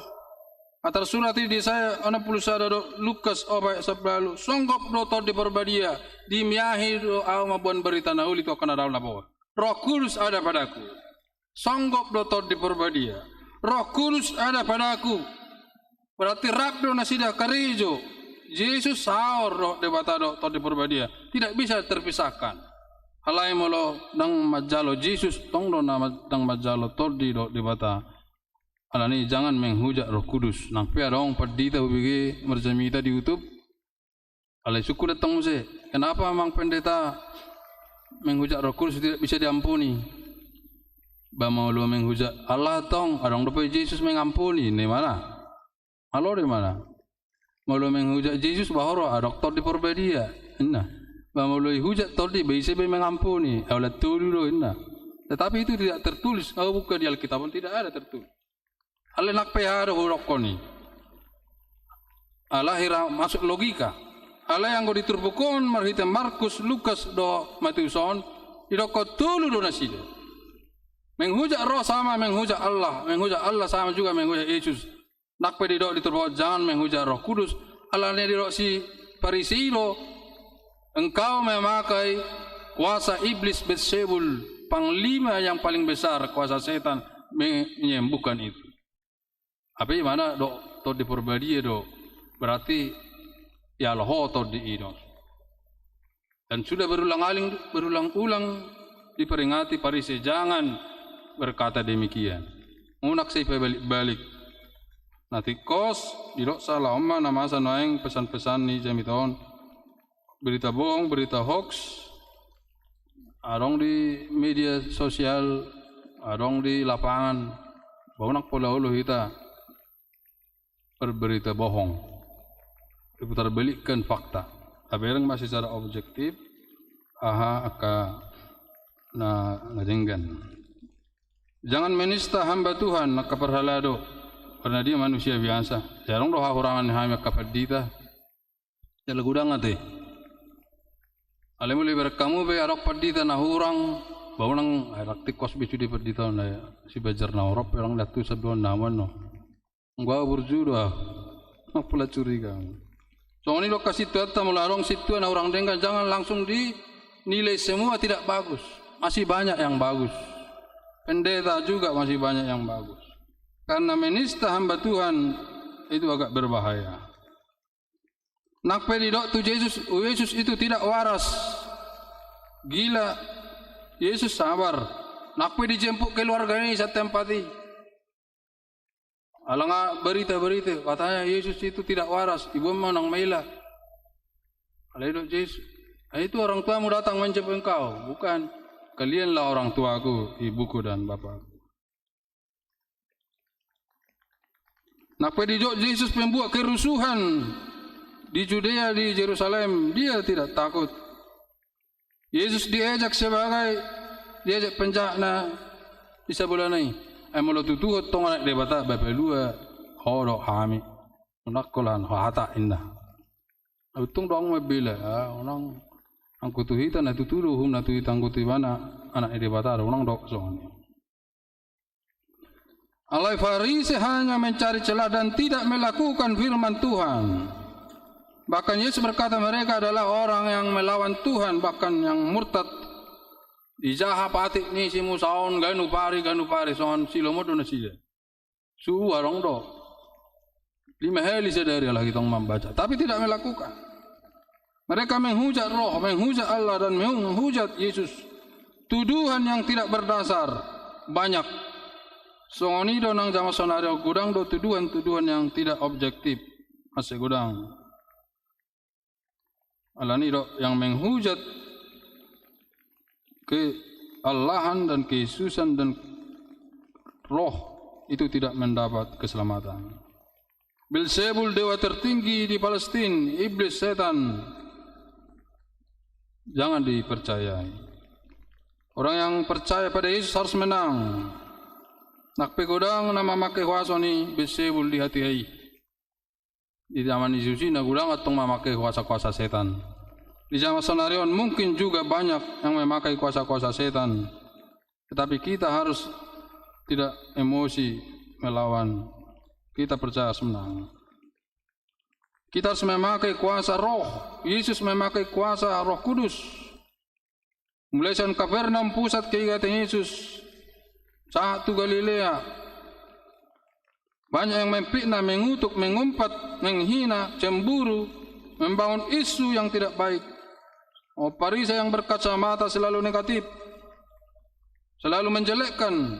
S4: Atar surat ini saya 61 Lukas obai sebelalu songgop dotor di perbadia di miahi doa mabuan berita nahuli itu akan ada nabawa. Roh Kudus ada padaku. Songgop dotor di perbadia. Roh Kudus ada padaku. Berarti rabdo nasida karijo. Yesus sahur roh debata dotor di perbadia. Tidak bisa terpisahkan. Halai molo dang majalo Yesus tong do nama dang majalo tordi do debata. Alani jangan menghujat Roh Kudus. Nampi ada orang perdita ubigi merjamita di YouTube. Alai suku datang se. Kenapa mang pendeta menghujat Roh Kudus tidak bisa diampuni? Bama lu menghujat Allah tong. Ada orang dapat Yesus mengampuni. Di mana? Halo di mana? Malu menghujat Yesus bahwa doktor di perbedia. Nah, bama lu hujat tordi bisa mengampuni. Awal dulu nah. Tetapi itu tidak tertulis. Bukan di Alkitab pun tidak ada tertulis. Allah nak pehara huruf koni. Allah hira masuk logika. Allah yang kau diturbukon marhita Markus, Lukas do Matiuson idokot tulu do nasida. Menghujat roh sama menghujat Allah sama juga menghujat Yesus. Nak pe didok diturbukon jangan menghujat Roh Kudus. Allah ni didok si Parisiro. Engkau memakai kuasa iblis Beelzebul, panglima yang paling besar kuasa setan menyembuhkan itu. Apa mana dok to di perbadia dok berarti ya loh to di ino. Dan sudah berulang-ulang diperingati Paris jangan berkata demikian. Unak saya balik. Nanti kos didok salah omma nama sanoeng pesan-pesan ni jamiton berita bohong, berita hoax, adong di media sosial, adong di lapangan, baunak pola ulu kita berberita bohong, diputar balikkan fakta. Tapi yang masih secara objektif, ngajenggan. Jangan menista hamba Tuhan nak perhalado, karena dia manusia biasa. Jarang doa hurangan hanya kapedita, jalan gudang ate. Alemuli berkamu be arok pedita na hurang, bau nang raktik kos bicu di pedita na si bajar na orop orang datu sebuah naman no. Gua berjuda, nak pula curiga. So ini lokasi tuata melarong situ na orang dengar jangan langsung dinilai semua tidak bagus. Masih banyak yang bagus. Pendeta juga masih banyak yang bagus. Karena menista hamba Tuhan itu agak berbahaya. Nak pedidok tu Yesus itu tidak waras. Gila. Yesus sabar. Nak pedijemput keluarganya sa tempati. Alanga berita-berita katanya Yesus itu tidak waras, ibu menang Mela. Kalau Yesus, itu orang tuamu datang menjemput engkau, bukan kalianlah orang tuaku, ibuku dan bapakku. Nak pedijok Yesus membuat kerusuhan di Judea di Yerusalem, dia tidak takut. Yesus diajak penjahat di sebelah ini. Emolo tutuhot tong anak debata bapelua horo hami unakolan hata indah. Utung dong mebila unang angkutu hita na tutulu hum na tuitang kutu mana anak debata unang dok soalnya. Alai Farisi hanya mencari celah dan tidak melakukan firman Tuhan. Bahkan Yesus berkata mereka adalah orang yang melawan Tuhan, bahkan yang murtad. Dijaha patik ni si musaon ganu pari son silomo do nasida. Su warong do. 5 hari sadari lah kita membaca, tapi tidak melakukan. Mereka menghujat roh, menghujat Allah dan menghujat Yesus. Tuduhan yang tidak berdasar banyak Songoni do nang jama sonario gudang do tuduhan-tuduhan yang tidak objektif masih gudang. Alani do yang menghujat ke Allahan dan keyesusan dan roh itu tidak mendapat keselamatan. Beelzebul dewa tertinggi di Palestina, iblis setan, jangan dipercayai. Orang yang percaya pada Yesus harus menang. Nak pegodang nama make kuasa ni Beelzebul di hati-hati. Di zaman Yesus ini gudang atau memakai kuasa-kuasa setan. Di zaman sonarion mungkin juga banyak yang memakai kuasa-kuasa setan. Tetapi kita harus tidak emosi melawan. Kita percaya menang. Kita harus memakai kuasa roh. Yesus memakai kuasa Roh Kudus. Mulai dari Kapernaum pusat keigatan Yesus. Satu Galilea. Banyak yang memfitnah, mengutuk, mengumpat, menghina, cemburu, membangun isu yang tidak baik. Oh, Parisa yang berkacamata selalu negatif, selalu menjelekkan.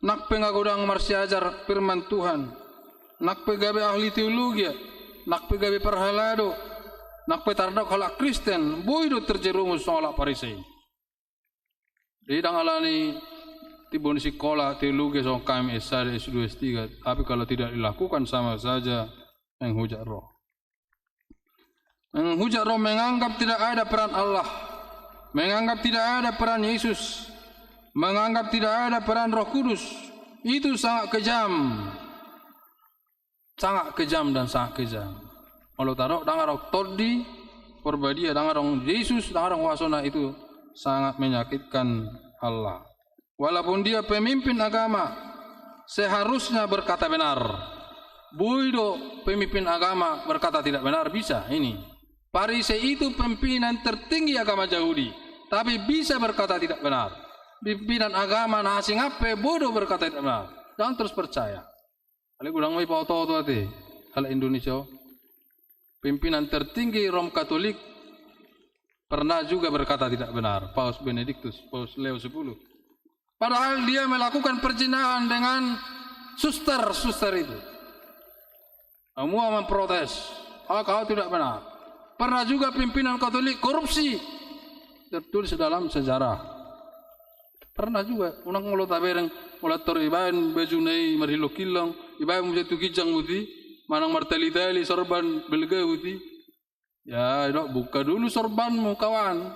S4: Nak pengagodang marsiajar firman Tuhan, nak pegabe ahli teologi, nak pegabe perhalado, nak petardak halak Kristen, boido terjerumus soal Parisa. Didang alani tibun sekolah teologi soal KMS S2 S3, tapi kalau tidak dilakukan sama saja menghujat roh. Menghujat roh menganggap tidak ada peran Allah, menganggap tidak ada peran Yesus, menganggap tidak ada peran Roh Kudus. Itu sangat kejam dan sangat kejam. Kalau taruh dangarong todi perbadia dangarong Yesus dangarong wasona itu sangat menyakitkan Allah. Walaupun dia pemimpin agama, seharusnya berkata benar. Buido pemimpin agama berkata tidak benar bisa ini. Parisi itu pimpinan tertinggi agama Yahudi, tapi bisa berkata tidak benar. Pimpinan agama asing apa bodoh berkata tidak benar. Jangan terus percaya. Kalau kurang mai pauto hati. Kalau Indonesia pimpinan tertinggi Rom Katolik pernah juga berkata tidak benar. Paus Benediktus, Paus Leo X. Padahal dia melakukan perzinahan dengan suster itu. Semua memprotes. Kau tidak benar. Pernah juga pimpinan Katolik korupsi. Tertulis dalam sejarah. Pernah juga. Unang mulut tabereng. Mulat tor ibayan bejunai marhilo kilang. Ibayan mujatu kijang muti. Manang martali-tali sorban belga muti. Ya, buka dulu sorbanmu kawan.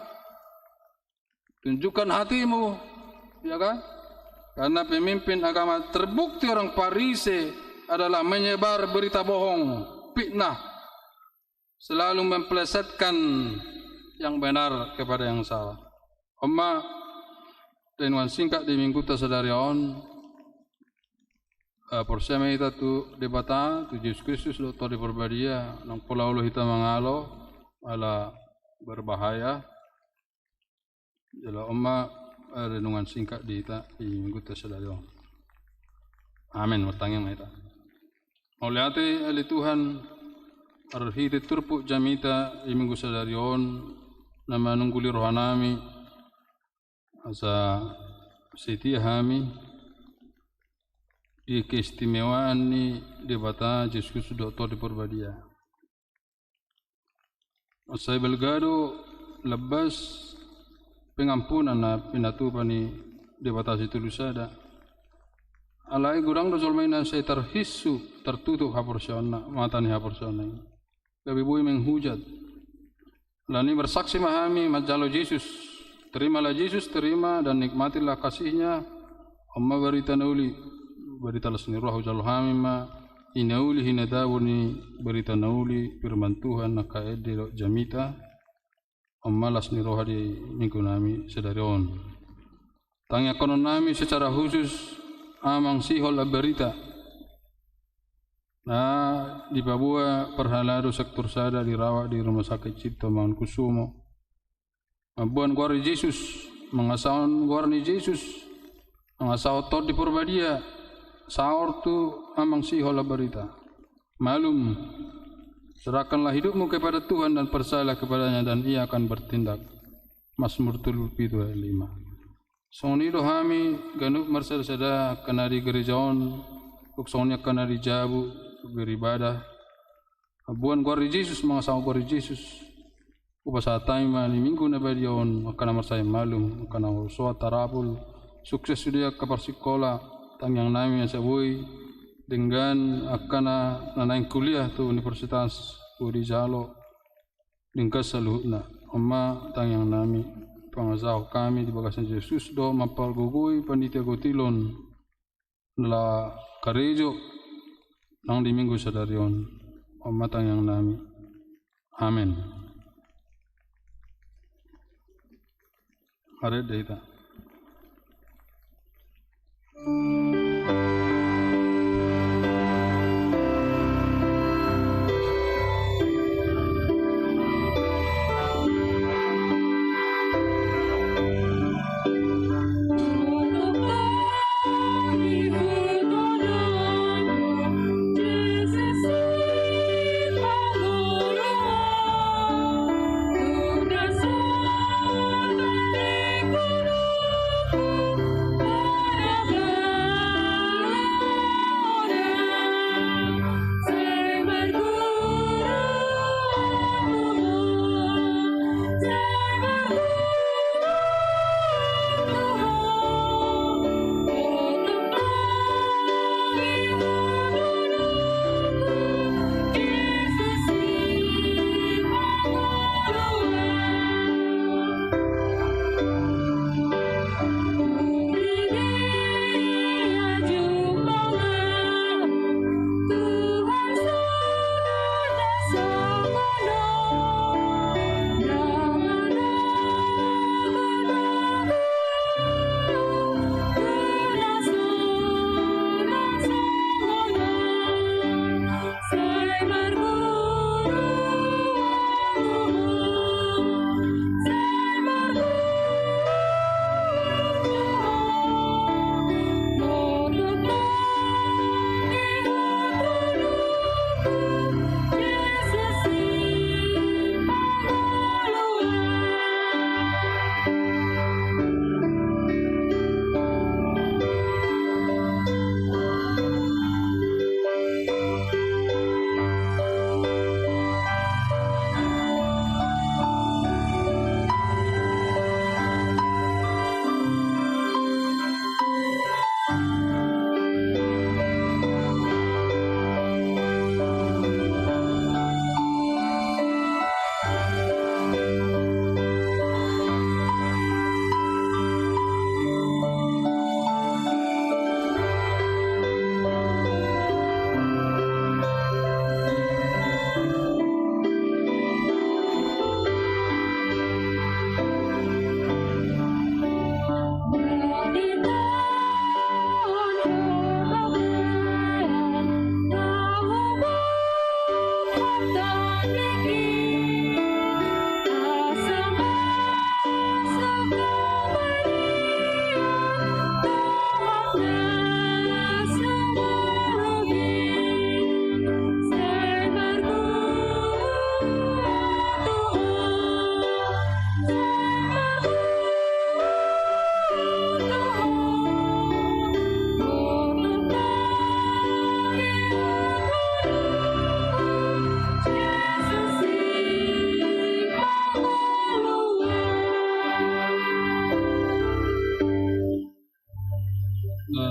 S4: Tunjukkan hatimu. Ya kan? Karena pemimpin agama terbukti orang Parisi adalah menyebar berita bohong. Fitnah. Selalu mempelesetkan yang benar kepada yang salah. Amma tenuan singkat di minggu tasadarion persama kita tu debata tu Yesus Kristus lo to di perbadia nang pulau lo kita mangalo ala berbahaya. Jala amma renungan singkat di kita di minggu tasadarion. Amin. Bertanya kita. Olehati ali Tuhan arhiti turpuk jamita minggu sadarion nama nungguli rohanami asa setia hami di keistimewaan ni debata Yesus sudah to di perbadia. Asai belgado lebas pengampunan na pinatu pani debata situ lusada. Alai gurang do solmaina saya terhisu tertutup haporsiona mata ni haporsiona. Kabibui menghujat. Lani bersaksi mahami majalo Yesus. Terimalah Yesus, terima dan nikmatilah kasihnya. Amma berita nauli berita lasni roh jalhami ma inauli hinadawuni berita nauli firman Tuhan nakaede jamita. Amma lasni roh di minggu nami sedarion. Tanya konon nami secara khusus amang sihol berita. Nah, di Papua perhalado sektor sada dirawat di rumah sakit Cipto Mangunkusumo. Mabuan guardi Yesus, mengasawan guardi Yesus, mengasaw tot di Purbadia, saor tu amang sihola berita. Malum, serahkanlah hidupmu kepada Tuhan dan percayalah kepadanya dan ia akan bertindak. Mazmur 7:5. Soni dohami ganuk marsal sada kanari gerejaon uk sonya kanari jabu beribadah abuan guari Jesus mga sama guari Jesus upasatai mani minggu na badion makana marsay malum makana uswa tarapul sukses sudia kapar sikola tangyang nami yang sabui dengan akana nanaing kuliah tu Universitas Budi Jalo lingkas saluhna amma tangyang nami pangasaw kami di bagasan Yesus do mapalgugui panitia gotilon nala karejo nang di minggu sadarion amma tangyang nami amen. Are data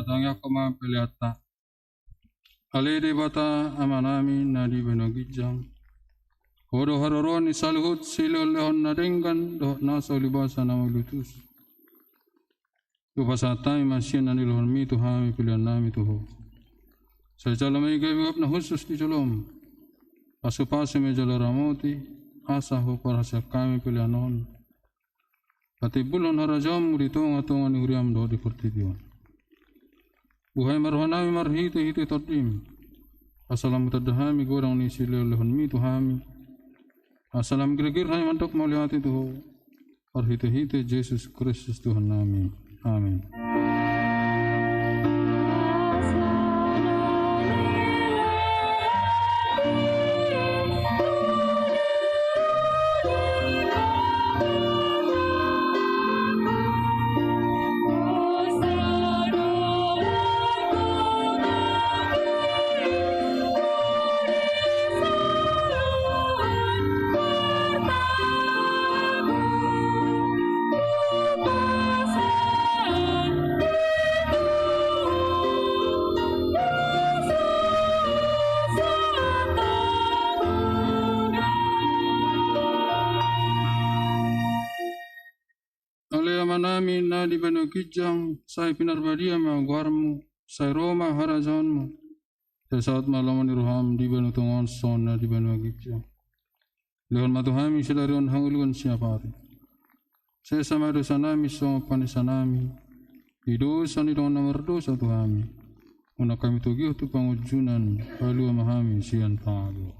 S4: tangya kama peliata alede bata amanami nadi benogijang hodo haroron isaluhut silo lehon nadengan do naso libasa namalutus Upasatay masyan na nilhon mi tuhami pilihan nami tuho. Sa jalamay gayuap na husus di jalom. Pasupasi me jalaramoti asa ho para sa kami pilihanon. Patibulon harajam muritong atong anihuriam do di kurtidion. Buhay marhanami marhito hito tordim. Asalam tadahami gorang ni silyo lehon mi tuhami. Asalam gregir hay mantok mauliati tuho. Parhito-hito Jesus Kristus Tuhan nami. Amin. manami na di banu kijang sai pinarbadia ma guarmu sai Roma harajanmu sai saat malam ni roham di banu tongon son na di banu kijang lehon matuhami sedarion hangulun siapa hari saya sama dosa nami so panisa nami dosa ni dong nomor dosa tuhami una kami tugiu tu pangujunan halu amahami sian palu.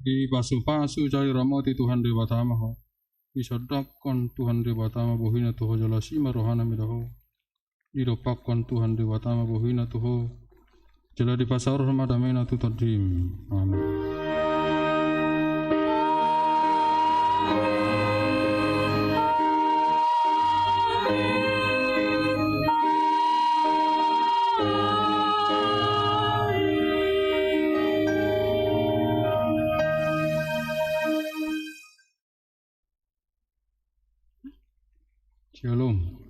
S4: Di pasu-pasu cari ramoti Tuhan Dewa Tama ho. Isadakon Tuhan Dewa Tama bohina tuho jalasima rohana midaho. Didopakon Tuhan Dewa Tama bohina tuho. Jala di pasar ramadamena tu tadim. Amin. Shalom.